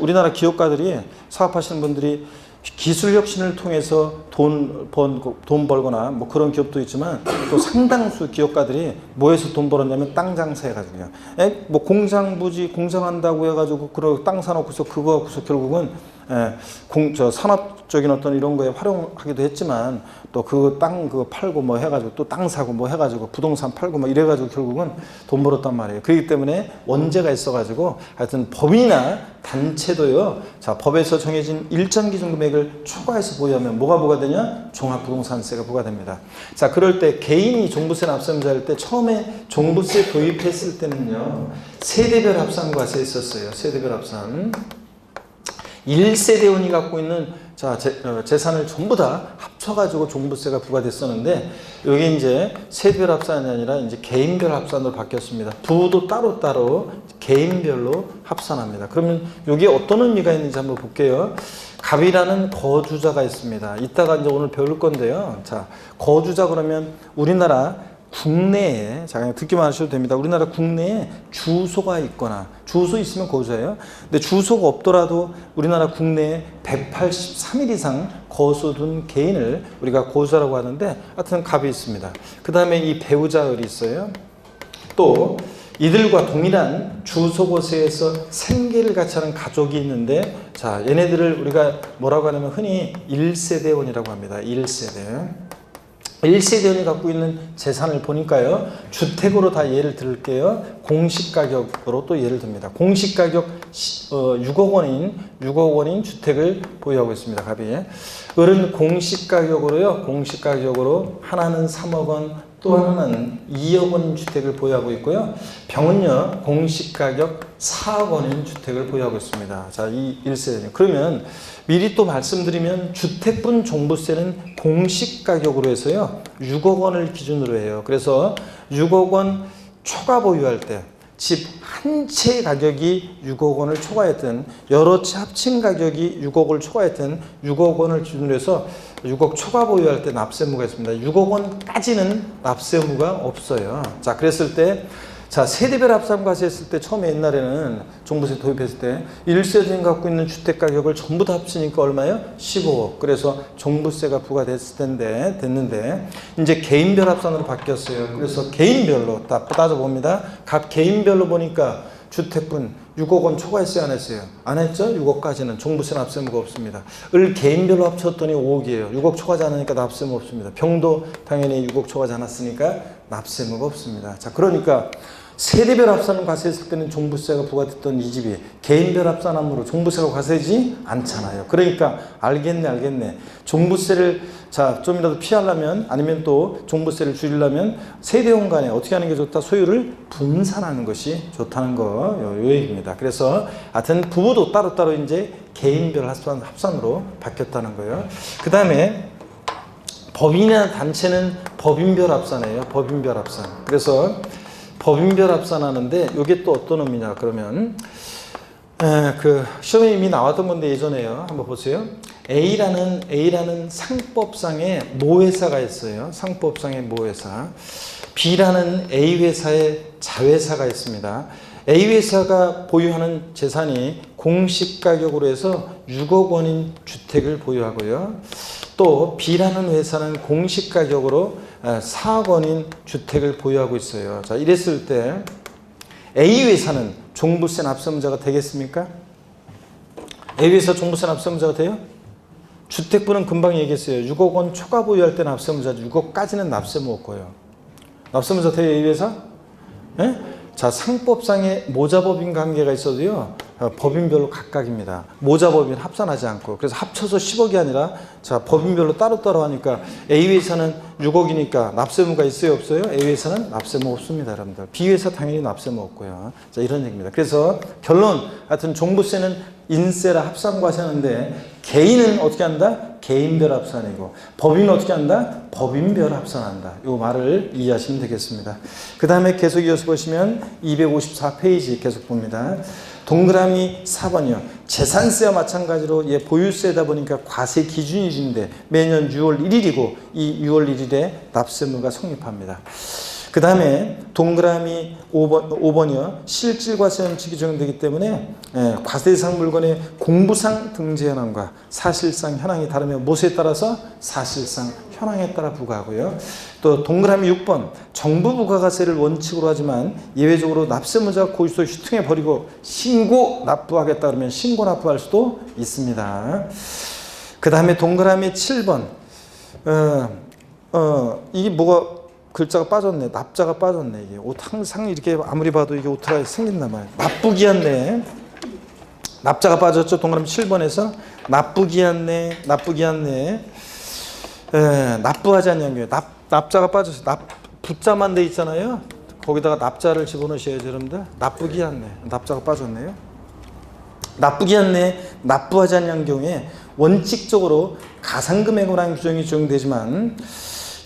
우리나라 기업가들이 사업하시는 분들이 기술 혁신을 통해서 돈 벌거나 뭐 그런 기업도 있지만 또 상당수 기업가들이 뭐해서 돈 벌었냐면 땅 장사해가지고요. 뭐 공장 부지 공장한다고 해가지고 그런 땅 사놓고서 그거 갖고서 결국은 산업적인 어떤 이런 거에 활용하기도 했지만 또 그 땅 그거 팔고 뭐 해가지고 또 땅 사고 뭐 해가지고 부동산 팔고 뭐 이래가지고 결국은 돈 벌었단 말이에요. 그렇기 때문에 원죄가 있어가지고 하여튼 법인이나 단체도요. 자, 법에서 정해진 일정 기준 금액을 초과해서 보유하면 뭐가 부과되냐? 종합부동산세가 부과됩니다. 자, 그럴 때 개인이 종부세 납세의무자일 때 처음에 종부세 도입했을 때는요. 세대별 합산과세 했었어요. 세대별 합산. 1세대원이 갖고 있는 재산을 전부 다 합쳐가지고 종부세가 부과됐었는데, 여기 이제 세대별 합산이 아니라 이제 개인별 합산으로 바뀌었습니다. 부도 따로따로 개인별로 합산합니다. 그러면 여기에 어떤 의미가 있는지 한번 볼게요. 갑이라는 거주자가 있습니다. 이따가 이제 오늘 배울 건데요. 자, 거주자 그러면 우리나라 국내에, 자, 그냥 듣기만 하셔도 됩니다. 우리나라 국내에 주소가 있거나, 주소 있으면 거주자예요. 근데 주소가 없더라도 우리나라 국내에 183일 이상 거주둔 개인을 우리가 거주자라고 하는데, 하여튼 갑이 있습니다. 그 다음에 이 배우자을이 있어요. 또 이들과 동일한 주소 곳에서 생계를 같이 하는 가족이 있는데, 자, 얘네들을 우리가 뭐라고 하냐면 흔히 1세대원이라고 합니다. 1세대. 1세대원이 갖고 있는 재산을 보니까요, 주택으로 다 예를 들게요. 공시가격으로 또 예를 듭니다. 공시가격 6억 원인 주택을 보유하고 있습니다. 갑이. 을은 공시가격으로요. 공시가격으로 하나는 3억 원, 또 하나는 2억 원인 주택을 보유하고 있고요. 병은요, 공시가격 4억 원인 주택을 보유하고 있습니다. 자, 이 1세대는. 그러면 미리 또 말씀드리면 주택분 종부세는 공시가격으로 해서요, 6억 원을 기준으로 해요. 그래서 6억 원 초과 보유할 때, 집 한 채 가격이 6억 원을 초과했든 여러 채 합친 가격이 6억을 초과했든 6억 원을 기준으로 해서 6억 초과 보유할 때 납세무가 있습니다. 6억 원까지는 납세무가 없어요. 자, 그랬을 때, 자, 세대별 합산과세 했을 때 처음에 옛날에는 종부세 도입했을 때 1세대인 갖고 있는 주택 가격을 전부 다 합치니까 얼마예요? 15억. 그래서 종부세가 부과됐을 텐데, 됐는데 이제 개인별 합산으로 바뀌었어요. 그래서 개인별로 따져봅니다. 각 개인별로 보니까 주택분 6억 원 초과했어요, 안 했어요? 안 했죠? 6억까지는 종부세 납세무가 없습니다. 을 개인별로 합쳤더니 5억이에요. 6억 초과하지 않으니까 납세무 없습니다. 병도 당연히 6억 초과하지 않았으니까 납세무가 없습니다. 자, 그러니까 세대별 합산을 과세했을 때는 종부세가 부과됐던 이 집이 개인별 합산함으로 종부세가 과세되지 않잖아요. 그러니까 알겠네. 종부세를 좀이라도 피하려면, 아니면 또 종부세를 줄이려면 세대원 간에 어떻게 하는 게 좋다? 소유를 분산하는 것이 좋다는 거, 요 얘기입니다. 그래서 하여튼 부부도 따로따로 이제 개인별 합산으로 바뀌었다는 거예요. 그 다음에 법인이나 단체는 법인별 합산이에요. 법인별 합산. 그래서 법인별 합산하는데 이게 또 어떤 의미냐 그러면, 시험에 이미 나왔던 건데 예전에요. 한번 보세요. A라는 상법상의 모회사가 있어요. 상법상의 모회사. B라는 A회사의 자회사가 있습니다. A회사가 보유하는 재산이 공시가격으로 해서 6억 원인 주택을 보유하고요. 또 B라는 회사는 공시가격으로 4억 원인 주택을 보유하고 있어요. 자, 이랬을 때 A회사는 종부세 납세무자가 되겠습니까? A회사 종부세 납세무자가 돼요? 주택분은 금방 얘기했어요. 6억 원 초과 보유할 때 납세무자죠. 6억까지는 납세무 없고요. 납세무자 돼요, A회사? 네? 자, 상법상의 모자법인 관계가 있어도요, 법인별로 각각입니다. 모자법인 합산하지 않고, 그래서 합쳐서 10억이 아니라, 자, 법인별로 따로따로 하니까 A회사는 6억이니까 납세무가 있어요, 없어요? A회사는 납세무 없습니다, 여러분들. B회사 당연히 납세무 없고요. 자, 이런 얘기입니다. 그래서 결론, 하여튼 종부세는 인세라 합산과세 하는데, 개인은 어떻게 한다? 개인별 합산이고, 법인은 어떻게 한다? 법인별 합산한다. 이 말을 이해하시면 되겠습니다. 그 다음에 계속 이어서 보시면 254페이지 계속 봅니다. 동그라미 4번이요. 재산세와 마찬가지로 보유세다 보니까 과세 기준일인데 매년 6월 1일이고 이 6월 1일에 납세무가 성립합니다. 그 다음에 동그라미 5번이요. 실질과세 원칙이 적용되기 때문에 과세 대상 물건의 공부상 등재 현황과 사실상 현황이 다르면 무엇에 따라서? 사실상 현황에 따라 부과하고요. 또 동그라미 6번 정부 부가가세를 원칙으로 하지만 예외적으로 납세무자가 고의소 휴통해 버리고 신고 납부하겠다 그러면 신고 납부할 수도 있습니다. 그 다음에 동그라미 7번 이게 뭐가 글자가 빠졌네. 납자가 빠졌네. 이게 옷 항상 이렇게 아무리 봐도 이게 오트라이 생긴단 말이에요. 나쁘기한네. 납자가 빠졌죠. 동그라미 7번에서 나쁘기한네. 납부하지 않냐는 거예요. 납자가 빠졌어요. 붓자만 돼 있잖아요. 거기다가 납자를 집어넣으셔야죠, 여러분들. 나쁘기한네. 납자가 빠졌네요. 납부기한 내에 납부하지 않는 경우에 원칙적으로 가산금액으로 한 규정이 적용되지만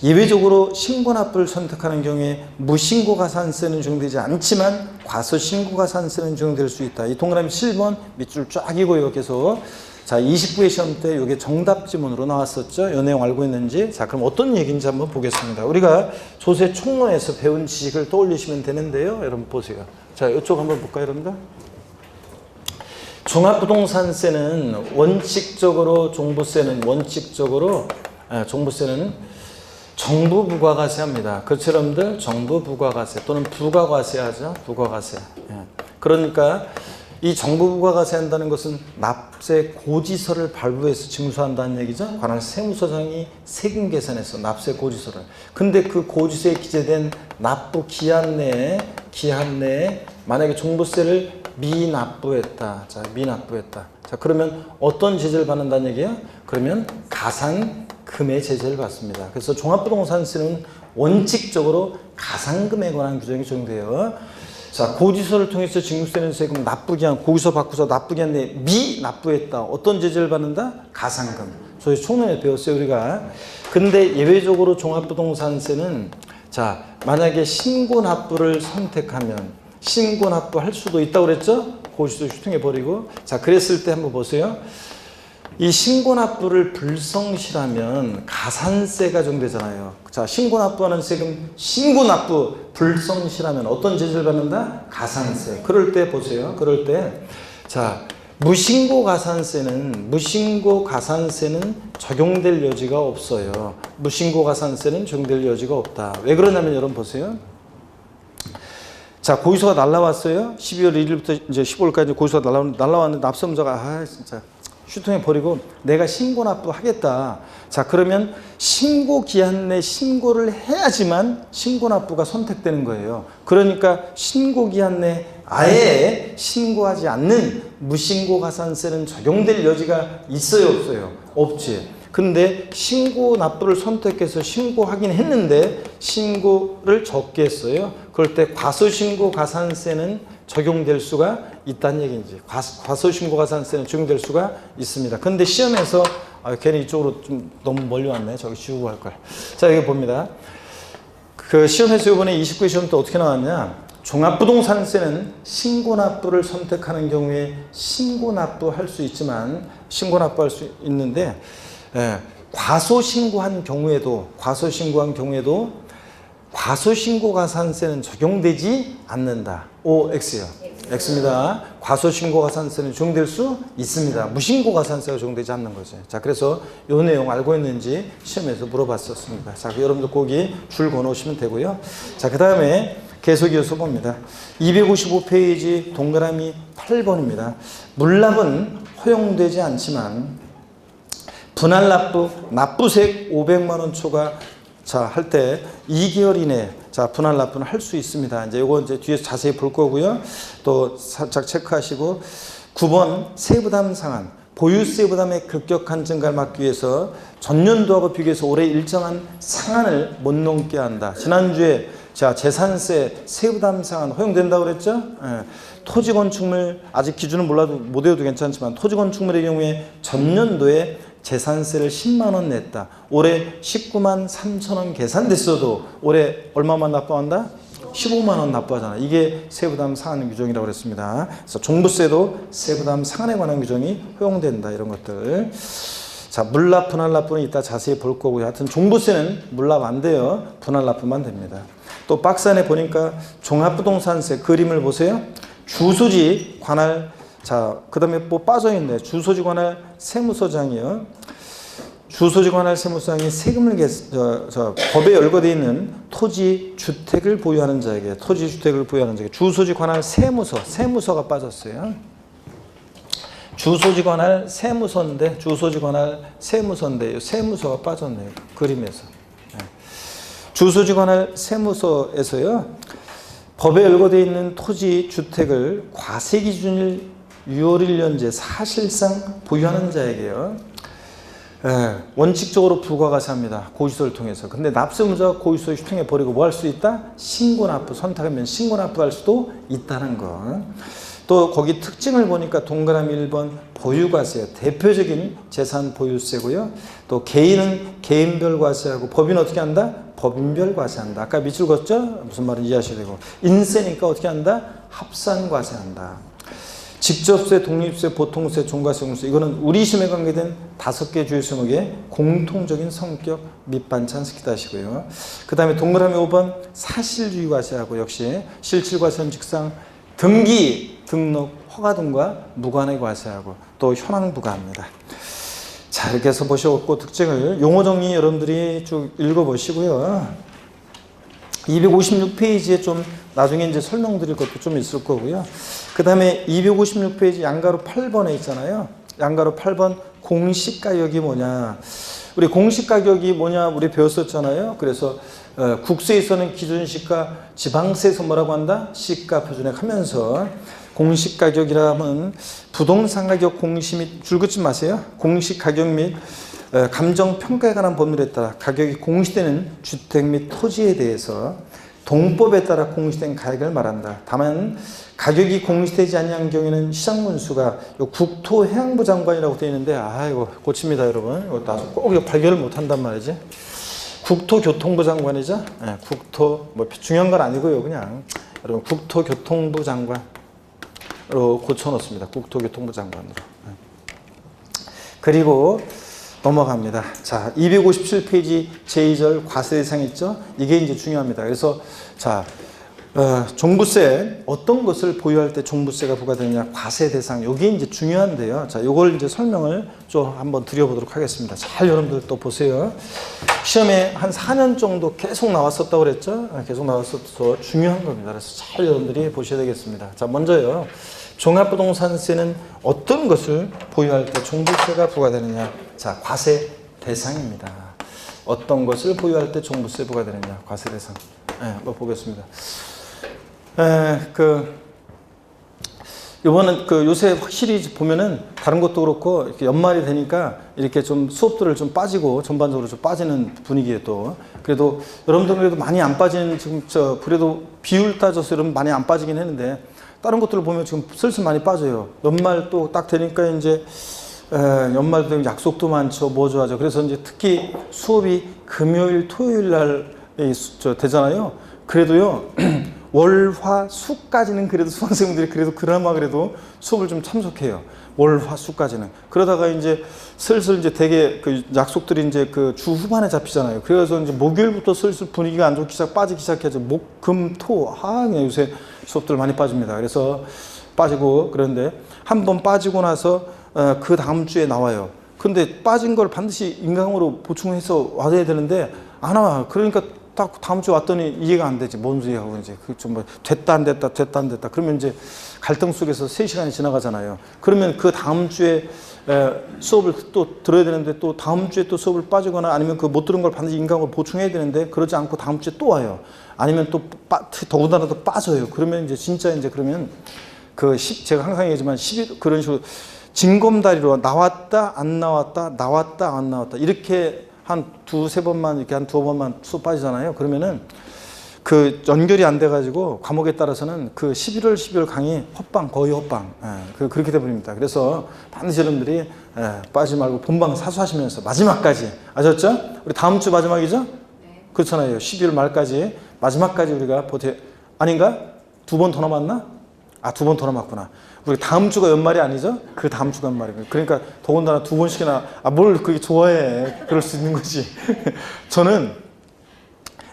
예외적으로 신고납부를 선택하는 경우에 무신고가산세는 적용되지 않지만 과소신고가산세는 적용될 수 있다. 이 동그라미 7번 밑줄 쫙 이고요. 계속. 자, 29회 시험 때 이게 정답 지문으로 나왔었죠. 이 내용 알고 있는지. 자, 그럼 어떤 얘기인지 한번 보겠습니다. 우리가 조세 총론에서 배운 지식을 떠올리시면 되는데요. 여러분 보세요. 자, 이쪽 한번 볼까요, 여러분들? 종합부동산세는 원칙적으로 종부세는 정부 부가가세 합니다. 그렇죠, 여러분들? 정부 부가가세 또는 부가가세 하죠. 부가가세. 그러니까 이 정부 부가가세 한다는 것은 납세 고지서를 발부해서 징수한다는 얘기죠. 관할 세무서장이 세금 계산해서 납세 고지서를. 근데 그 고지서에 기재된 납부 기한 내에 만약에 종부세를 미납부했다. 자, 미납부했다. 자, 그러면 어떤 제재를 받는다는 얘기예요? 그러면 가산금의 제재를 받습니다. 그래서 종합부동산세는 원칙적으로 가산금에 관한 규정이 적용돼요. 자, 고지서를 통해서 징수되는 세금 납부기한 고지서 받고서 납부기한 내에 미납부했다. 어떤 제재를 받는다? 가산금. 저희 총론에 배웠어요, 우리가. 근데 예외적으로 종합부동산세는 자, 만약에 신고납부를 선택하면 신고납부 할 수도 있다고 그랬죠? 고지서 휴통해 버리고. 자, 그랬을 때 한번 보세요. 이 신고납부를 불성실하면 가산세가 적용되잖아요. 자, 신고납부하는 세금 신고납부 불성실하면 어떤 제재를 받는다? 가산세. 그럴 때 보세요. 그럴 때 자, 무신고 가산세는 적용될 여지가 없어요. 무신고 가산세는 적용될 여지가 없다. 왜 그러냐면 여러분 보세요. 자, 고지서가 날라왔어요. 12월 1일부터 이제 15일까지 고지서가 날라왔는데 납세문자가 진짜 휴통해 버리고 내가 신고납부 하겠다. 자, 그러면 신고 기한 내 신고를 해야지만 신고납부가 선택되는 거예요. 그러니까 신고 기한 내 아예 신고하지 않는 무신고 가산세는 적용될 여지가 있어요, 없어요? 없지. 근데 신고납부를 선택해서 신고하긴 했는데 신고를 적게 했어요. 그럴 때 과소신고 가산세는 적용될 수가 있다는 얘기인지. 과소신고 가산세는 적용될 수가 있습니다. 근데 시험에서 괜히 이쪽으로 좀 너무 멀리 왔네. 저기 지우고 할 걸. 자, 여기 봅니다. 그 시험에서 이번에 29회 시험 때 어떻게 나왔냐? 종합부동산세는 신고납부를 선택하는 경우에 신고납부할 수 있지만 신고납부할 수 있는데 과소신고한 경우에도 과소신고가산세는 적용되지 않는다. O, X요. X입니다. 과소신고가산세는 적용될 수 있습니다. 무신고가산세가 적용되지 않는 거죠. 자, 그래서 이 내용 알고 있는지 시험에서 물어봤었습니다. 자, 여러분들 거기 줄 거놓으시면 되고요. 자, 그 다음에 계속 이어서 봅니다. 255페이지 동그라미 8번입니다. 물납은 허용되지 않지만 분할납부, 납부세액 500만 원 초과 자, 할 때 2개월 이내 자, 분할납부는 할 수 있습니다. 이제 요거 이제 뒤에서 자세히 볼 거고요. 또 살짝 체크하시고 9번 세부담 상한 보유세 부담의 급격한 증가를 막기 위해서 전년도하고 비교해서 올해 일정한 상한을 못 넘게 한다. 지난주에 자, 재산세 세부담 상한 허용된다고 그랬죠? 토지 건축물 아직 기준은 몰라도 못 외워도 괜찮지만 토지 건축물의 경우에 전년도에 재산세를 10만 원 냈다. 올해 19만 3천 원 계산됐어도 올해 얼마만 납부한다? 15만 원 납부하잖아. 이게 세부담 상한 규정이라고 그랬습니다. 그래서 종부세도 세부담 상한에 관한 규정이 허용된다. 이런 것들. 자, 물납, 분할납부는 이따 자세히 볼 거고요. 하여튼 종부세는 물납 안 돼요. 분할납부만 됩니다. 또 박스 안에 보니까 종합부동산세 그림을 보세요. 주소지 관할 자, 그 다음에 뭐 빠져있네. 주소지 관할 세무서장이요. 주소지 관할 세무서장이 세금을 법에 열거되어 있는 토지 주택을 보유하는 자에게 주소지 관할 세무서가 빠졌어요. 주소지 관할 세무서인데 세무서가 빠졌네요. 그림에서. 주소지 관할 세무서에서요. 법에 열거되어 있는 토지 주택을 과세 기준일 6월 1년제 사실상 보유하는 자에게요. 원칙적으로 부과가세 합니다. 고지서를 통해서. 근데 납세문자가 고지서 휴통해 버리고 뭐 할 수 있다? 신고납부 선택하면 신고납부 할 수도 있다는 거. 또 거기 특징을 보니까 동그라미 1번 보유과세, 대표적인 재산 보유세고요. 또 개인은 개인별 과세하고 법인은 어떻게 한다? 법인별 과세한다. 아까 밑줄 걷죠? 무슨 말인지 이해하셔야 되고. 인세니까 어떻게 한다? 합산 과세한다. 직접세, 독립세, 보통세, 종가세, 공세, 이거는 우리심에 관계된 5개 주요 세목의 공통적인 성격 밑반찬 스키다시고요. 그 다음에 동그라미 5번 사실주의 과세하고 역시 실질과세는 직상 등기, 등록, 허가 등과 무관의 과세하고 또 현황 부과합니다. 자, 이렇게 해서 보셨고 특징을 용어 정리 여러분들이 쭉 읽어보시고요. 256페이지에 좀 나중에 이제 설명드릴 것도 좀 있을 거고요. 그 다음에 256페이지 양가로 8번에 있잖아요. 양가로 8번 공시가격이 뭐냐. 우리 공시가격이 뭐냐 우리 배웠었잖아요. 그래서 국세에서는 기준시가, 지방세에서 뭐라고 한다? 시가 표준액 하면서 공시가격이라 하면 부동산 가격 공시 및 줄 긋지 마세요. 공시가격 및 감정평가에 관한 법률에 따라 가격이 공시되는 주택 및 토지에 대해서 동법에 따라 공시된 가격을 말한다. 다만 가격이 공시되지 않는 경우에는 시장문수가 국토해양부 장관이라고 되어 있는데 이거 고칩니다 여러분. 이거 나도 꼭 이거 발견을 못한단 말이지. 국토교통부 장관이죠. 네, 국토 뭐 중요한 건 아니고요. 그냥 여러분 국토교통부 장관으로 고쳐놓습니다. 국토교통부 장관으로. 네. 그리고 넘어갑니다. 자, 257페이지 제2절 과세 대상 있죠? 이게 이제 중요합니다. 그래서 자, 종부세 어떤 것을 보유할 때 종부세가 부과되느냐 과세 대상 이게 이제 중요한데요. 자, 요걸 이제 설명을 좀 한번 드려보도록 하겠습니다. 잘 여러분들 또 보세요. 시험에 한 4년 정도 계속 나왔었다고 그랬죠? 계속 나왔어서 중요한 겁니다. 그래서 잘 여러분들이 보셔야 되겠습니다. 자, 먼저요. 종합부동산세는 어떤 것을 보유할 때 종부세가 부과되느냐? 자, 과세 대상입니다. 어떤 것을 보유할 때 종부세 부과되느냐? 과세 대상. 한번 보겠습니다. 요번은 요새 확실히 보면은 다른 것도 그렇고 이렇게 연말이 되니까 이렇게 좀 수업들을 좀 빠지고 전반적으로 좀 빠지는 분위기에 또 그래도 여러분들 그래도 많이 안 빠지는 지금 그래도 비율 따져서 여러분 많이 안 빠지긴 했는데 다른 것들을 보면 지금 슬슬 많이 빠져요. 연말 또 딱 되니까 이제 연말 되면 약속도 많죠. 뭐 좋아하죠. 그래서 이제 특히 수업이 금요일, 토요일 날 되잖아요. 그래도요. 월, 화, 수까지는 그래도 수강생분들이 그래도 그나마 그래도 수업을 좀 참석해요. 월, 화, 수까지는. 그러다가 이제 슬슬 이제 되게 그 약속들이 이제 그 주 후반에 잡히잖아요. 그래서 이제 목요일부터 슬슬 분위기가 안 좋기 빠지기 시작해서 목, 금, 토, 그냥 요새 수업들 많이 빠집니다. 그래서 빠지고 그런데 한 번 빠지고 나서 그 다음 주에 나와요. 근데 빠진 걸 반드시 인강으로 보충해서 와야 되는데 안 와. 그러니까 딱 다음 주에 왔더니 이해가 안 되지. 뭔 소리야 하고 이제 그 좀 뭐 됐다 안 됐다 됐다 안 됐다. 그러면 이제 갈등 속에서 3시간이 지나가잖아요. 그러면 그 다음 주에 수업을 또 들어야 되는데 또 다음 주에 또 수업을 빠지거나 아니면 그 못 들은 걸 반드시 인강으로 보충해야 되는데 그러지 않고 다음 주에 또 와요. 아니면 또 더군다나 또 빠져요. 그러면 이제 진짜 이제 그러면 제가 항상 얘기하지만 그런 식으로 징검다리로 나왔다 안 나왔다 나왔다 안 나왔다 이렇게 한 2-3번만 이렇게 한 2번만 수업 빠지잖아요. 그러면은 그 연결이 안 돼가지고 과목에 따라서는 그 11월 12월 강의 헛방 거의 헛방 그렇게 돼버립니다. 그래서 반드시 여러분들이 빠지지 말고 본방 사수하시면서 마지막까지 아셨죠? 우리 다음 주 마지막이죠? 네. 그렇잖아요. 12월 말까지 마지막까지 우리가 아닌가? 2번 더 남았나? 2번 더 남았구나. 우리 다음 주가 연말이 아니죠? 그 다음 주가 연말이에요. 그러니까 더군다나 2번씩이나 뭘 그렇게 좋아해. 그럴 수 있는 거지. 저는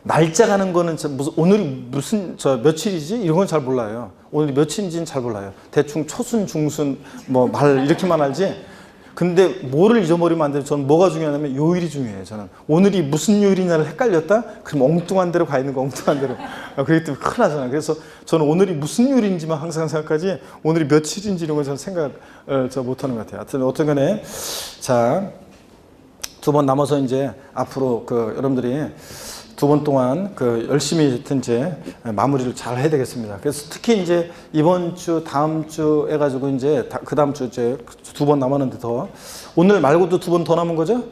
날짜 가는 거는 오늘이 무슨 며칠이지? 이런 건 잘 몰라요. 오늘이 며칠인지는 잘 몰라요. 대충 초순, 중순 뭐 말 이렇게만 알지. 근데 뭐를 잊어버리면 안 돼요. 저는 뭐가 중요하냐면 요일이 중요해요. 저는 오늘이 무슨 요일이냐를 헷갈렸다? 그럼 엉뚱한 데로 가 있는 거 엉뚱한 데로. 그렇기 때문에 큰일 나잖아요. 그래서 저는 오늘이 무슨 요일인지만 항상 생각하지 오늘이 며칠인지 이런 건 저는 생각 못하는 것 같아요. 하여튼 어떤 간에 자 2번 남아서 이제 앞으로 여러분들이 2번 동안 열심히 하여튼 이제 마무리를 잘 해야 되겠습니다. 그래서 특히 이제 이번 주, 다음 주 해가지고 이제 그 다음 주 이제 2번 남았는데 오늘 말고도 2번 더 남은 거죠?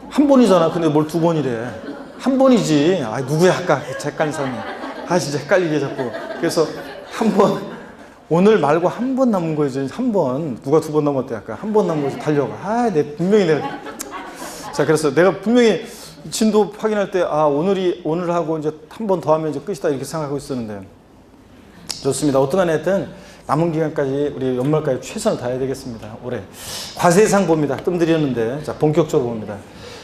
한 번이잖아. 근데 뭘 2번이래. 한 번이지. 누구야 아까 헷갈린 사람이. 진짜 헷갈리게 자꾸. 그래서 오늘 말고 한 번 남은 거죠. 한 번. 누가 두 번 남았대 아까. 한 번 남은 거지 달려가. 분명히 내가. 자, 그래서 내가 분명히 진도 확인할 때 오늘 하고 이제 한 번 더 하면 이제 끝이다 이렇게 생각하고 있었는데. 좋습니다. 어떠한 하여튼 남은 기간까지 우리 연말까지 최선을 다해야 되겠습니다. 올해 과세상 봅니다. 뜸들였는데 자 본격적으로 봅니다.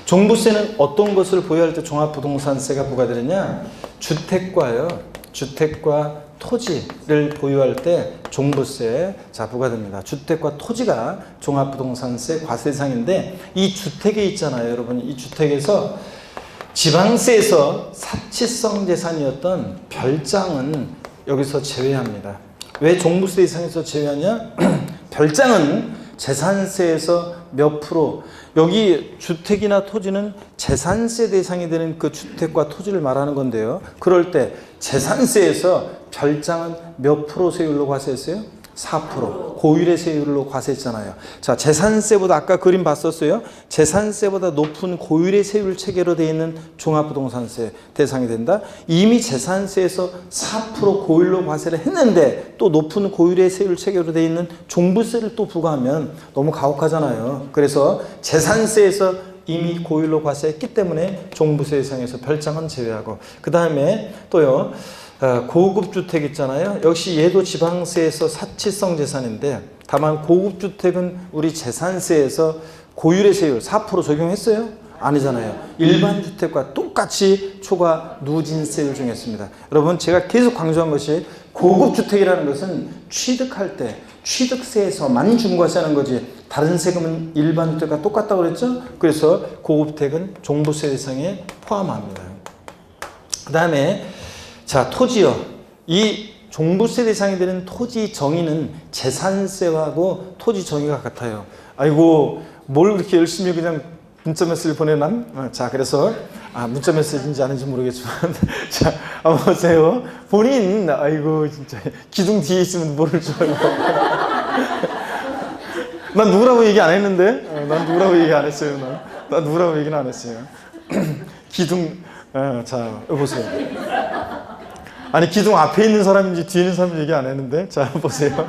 종부세는 어떤 것을 보유할 때 종합부동산세가 부과되느냐? 주택과요. 주택과 토지를 보유할 때 종부세 부과됩니다. 주택과 토지가 종합부동산세 과세상인데 이 주택에 있잖아요. 여러분 이 주택에서 지방세에서 사치성 재산이었던 별장은 여기서 제외합니다. 왜 종부세 대상에서 제외하냐? 별장은 재산세에서 몇 프로, 여기 주택이나 토지는 재산세 대상이 되는 그 주택과 토지를 말하는 건데요. 그럴 때 재산세에서 별장은 몇 프로 세율로 과세했어요? 4%. 고율의 세율로 과세했잖아요. 자, 재산세보다 아까 그림 봤었어요. 재산세보다 높은 고율의 세율 체계로 되어 있는 종합부동산세 대상이 된다. 이미 재산세에서 4% 고율로 과세를 했는데 또 높은 고율의 세율 체계로 되어 있는 종부세를 또 부과하면 너무 가혹하잖아요. 그래서 재산세에서 이미 고율로 과세했기 때문에 종부세 대상에서 별장은 제외하고, 그 다음에 또요. 고급 주택 있잖아요. 역시 얘도 지방세에서 사치성 재산인데 다만 고급 주택은 우리 재산세에서 고율의 세율 4% 적용했어요? 아니잖아요. 일반 주택과 똑같이 초과 누진세율 정했습니다. 여러분 제가 계속 강조한 것이 고급 주택이라는 것은 취득할 때 취득세에서만 중과세하는 거지 다른 세금은 일반 주택과 똑같다고 그랬죠? 그래서 고급 주택은 종부세 대상에 포함합니다. 그 다음에 자, 토지요. 이 종부세 대상이 되는 토지 정의는 재산세하고 토지 정의가 같아요. 아이고, 뭘 그렇게 열심히 그냥 문자 메시지를 보내남? 자, 그래서, 문자 메시지인지 아닌지 모르겠지만. 자, 한번 보세요. 본인, 아이고, 진짜, 기둥 뒤에 있으면 모를 줄 알고. 난 누구라고 얘기 안 했는데? 난 누구라고 얘기 안 했어요, 난 누구라고 얘기는 안 했어요. 기둥, 자, 여기 보세요. 아니 기둥 앞에 있는 사람인지 뒤에 있는 사람인지 얘기 안 했는데 자 보세요.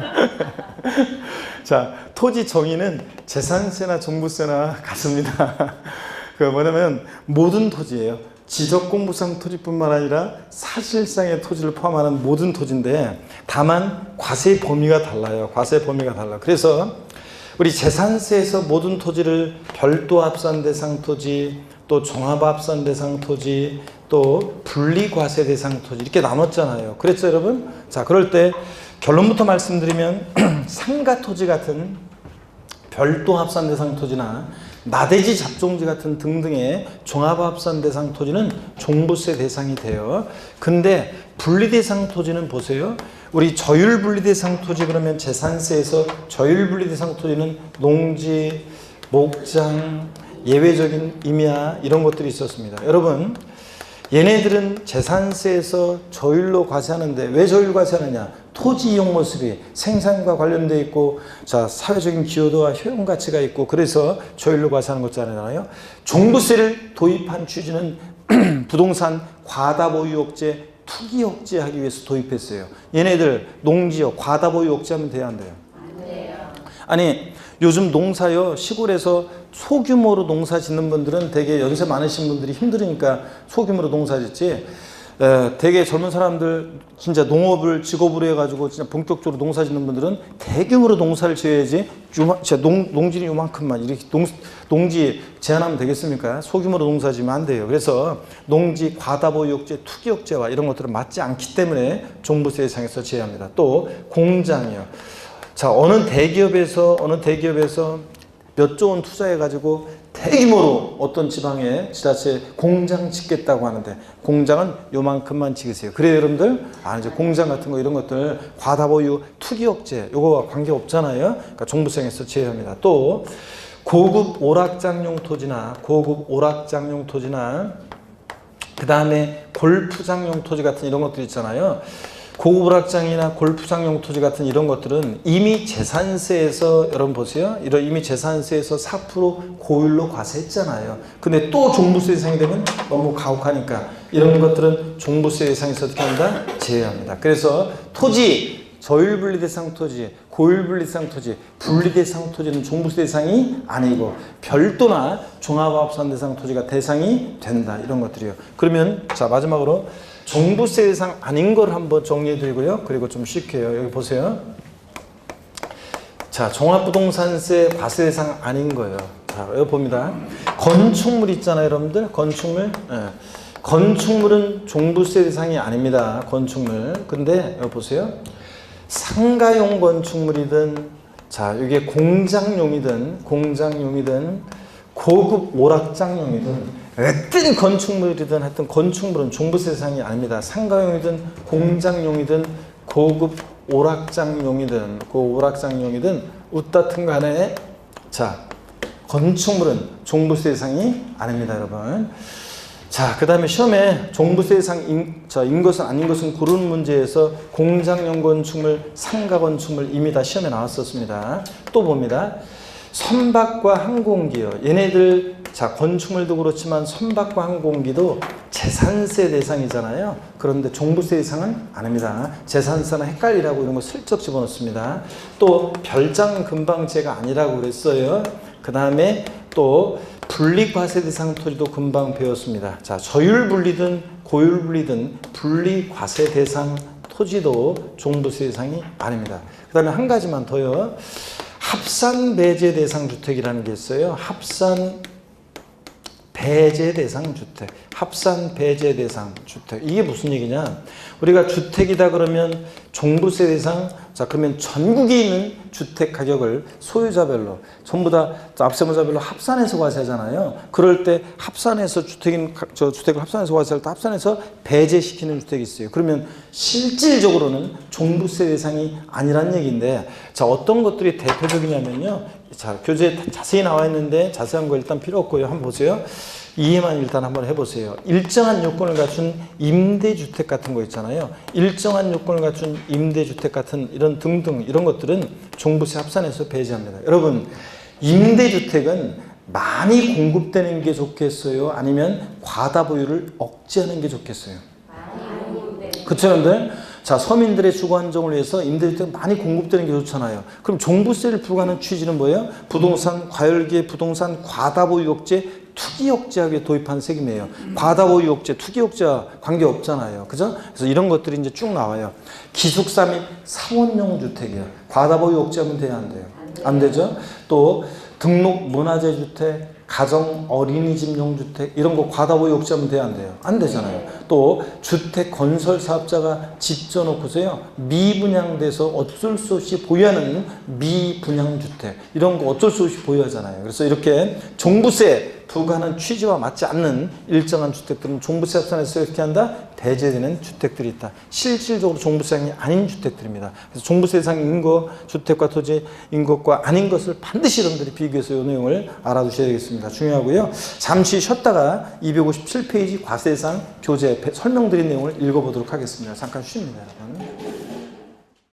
자 토지 정의는 재산세나 종부세나 같습니다. 그 뭐냐면 모든 토지예요. 지적공부상 토지뿐만 아니라 사실상의 토지를 포함하는 모든 토지인데 다만 과세 범위가 달라요. 과세 범위가 달라. 그래서 우리 재산세에서 모든 토지를 별도 합산 대상 토지, 또 종합 합산 대상 토지, 또 분리과세 대상 토지 이렇게 나눴잖아요. 그랬죠, 여러분? 자, 그럴 때 결론부터 말씀드리면 상가 토지 같은 별도 합산 대상 토지나 나대지 잡종지 같은 등등의 종합 합산 대상 토지는 종부세 대상이 돼요. 근데 분리 대상 토지는 보세요. 우리 저율 분리 대상 토지 그러면 재산세에서 저율 분리 대상 토지는 농지, 목장, 예외적인 임야 이런 것들이 있었습니다. 여러분 얘네들은 재산세에서 저율로 과세하는데 왜 저율 과세하느냐? 토지 이용 모습이 생산과 관련되어 있고 자 사회적인 기여도와 효용 가치가 있고 그래서 저율로 과세하는 것잖아요. 종부세를 도입한 취지는 부동산 과다 보유 억제, 투기 억제하기 위해서 도입했어요. 얘네들 농지요 과다 보유 억제하면 돼야 안 돼요? 안 돼요. 아니 요즘 농사요 시골에서 소규모로 농사 짓는 분들은 되게 연세 많으신 분들이 힘들으니까 소규모로 농사 짓지 되게 젊은 사람들 진짜 농업을 직업으로 해가지고 진짜 본격적으로 농사 짓는 분들은 대규모로 농사를 지어야지 진짜 농지는 요만큼만 이렇게 농지 제한하면 되겠습니까? 소규모로 농사 지으면 안 돼요. 그래서 농지 과다 보유 억제, 투기 억제와 이런 것들은 맞지 않기 때문에 종부세 대상에서 제외합니다. 또 공장이요. 자, 어느 대기업에서 몇 조 원 투자해가지고 대규모로 어떤 지방에 지자체 공장 짓겠다고 하는데 공장은 요만큼만 지으세요. 그래요, 여러분들? 이제 공장 같은 거 이런 것들 과다 보유, 투기 억제 요거와 관계 없잖아요. 그러니까 종부세에서 제외합니다. 또 고급 오락장용 토지나 그 다음에 골프장용 토지 같은 이런 것들 있잖아요. 고급 오락장이나 골프장용 토지 같은 이런 것들은 이미 재산세에서 여러분 보세요. 이미 재산세에서 4% 고율로 과세했잖아요. 근데 또 종부세 대상이 되면 너무 가혹하니까 이런 것들은 종부세 대상에서 어떻게 한다? 제외합니다. 그래서 토지 저율분리 대상 토지, 고율분리 대상 토지, 분리 대상 토지는 종부세 대상이 아니고 별도나 종합합산 대상 토지가 대상이 된다. 이런 것들이요. 그러면 자 마지막으로 종부세 대상 아닌 걸 한번 정리해 드리고요. 그리고 좀 쉽게요. 여기 보세요. 자, 종합부동산세 과세 대상 아닌 거예요. 자, 여기 봅니다. 건축물 있잖아요, 여러분들. 건축물. 예. 건축물은 종부세 대상이 아닙니다. 건축물. 근데 여기 보세요. 상가용 건축물이든, 자, 이게 공장용이든, 고급 오락장용이든, 어떤 건축물이든 하여튼 건축물은 종부세 대상이 아닙니다. 상가용이든, 공장용이든, 고급 오락장용이든 어떻든 간에 자 건축물은 종부세 대상이 아닙니다, 여러분. 자, 그 다음에 시험에 종부세 대상인 것은 아닌 것은 고르는 문제에서 공장용 건축물, 상가 건축물 이미 다 시험에 나왔었습니다. 또 봅니다. 선박과 항공기요. 얘네들 자 건축물도 그렇지만 선박과 항공기도 재산세 대상이잖아요. 그런데 종부세 대상은 아닙니다. 재산세는 헷갈리라고 이런 거 슬쩍 집어넣습니다. 또 별장 금방제가 아니라고 그랬어요. 그 다음에 또 분리과세 대상 토지도 금방 배웠습니다. 자, 저율분리든 고율분리든 분리과세 대상 토지도 종부세 대상이 아닙니다. 그 다음에 한 가지만 더요. 합산 배제 대상 주택이라는 게 있어요. 합산 배제 대상 주택. 합산 배제 대상 주택. 이게 무슨 얘기냐? 우리가 주택이다 그러면 종부세 대상, 자, 그러면 전국에 있는 주택 가격을 소유자별로 전부 다 앞세무자별로 합산해서 과세하잖아요. 그럴 때 합산해서 주택을 합산해서 과세할 때 합산해서 배제시키는 주택이 있어요. 그러면 실질적으로는 종부세 대상이 아니란 얘기인데, 자, 어떤 것들이 대표적이냐면요. 자, 교재에 자세히 나와 있는데 자세한 거 일단 필요 없고요. 한번 보세요. 이해만 일단 한번 해보세요. 일정한 요건을 갖춘 임대주택 같은 거 있잖아요. 일정한 요건을 갖춘 임대주택 같은 이런 등등 이런 것들은 종부세 합산해서 배제합니다. 여러분, 임대주택은 많이 공급되는 게 좋겠어요? 아니면 과다 보유를 억제하는 게 좋겠어요? 그쵸, 여러분들? 자, 서민들의 주거 안정을 위해서 임대주택 많이 공급되는 게 좋잖아요. 그럼 종부세를 부과하는 취지는 뭐예요? 부동산 과열기의 부동산 과다 보유 억제, 투기 억제하게 도입한 세금이에요. 과다 보유 억제, 투기 억제와 관계 없잖아요. 그죠? 그래서 이런 것들이 이제 쭉 나와요. 기숙사 및 사원용 주택이요. 과다 보유 억제하면 돼요, 안 돼요? 안 되죠? 또 등록 문화재 주택, 가정 어린이집용 주택 이런 거 과다 보유 억제하면 돼요, 안 돼요? 안 되잖아요. 또 주택 건설 사업자가 집 져놓고서요 미분양돼서 어쩔 수 없이 보유하는 미분양 주택 이런 거 어쩔 수 없이 보유하잖아요. 그래서 이렇게 종부세 부과하는 취지와 맞지 않는 일정한 주택들은 종부세 합산해서 이렇게 한다? 배제되는 주택들이 있다. 실질적으로 종부세상이 아닌 주택들입니다. 그래서 종부세 대상인 거, 주택과 토지인 것과 아닌 것을 반드시 여러분들이 비교해서 이 내용을 알아두셔야 되겠습니다. 중요하고요. 잠시 쉬었다가 257페이지 과세대상 교재 설명드린 내용을 읽어보도록 하겠습니다. 잠깐 쉽니다, 여러분.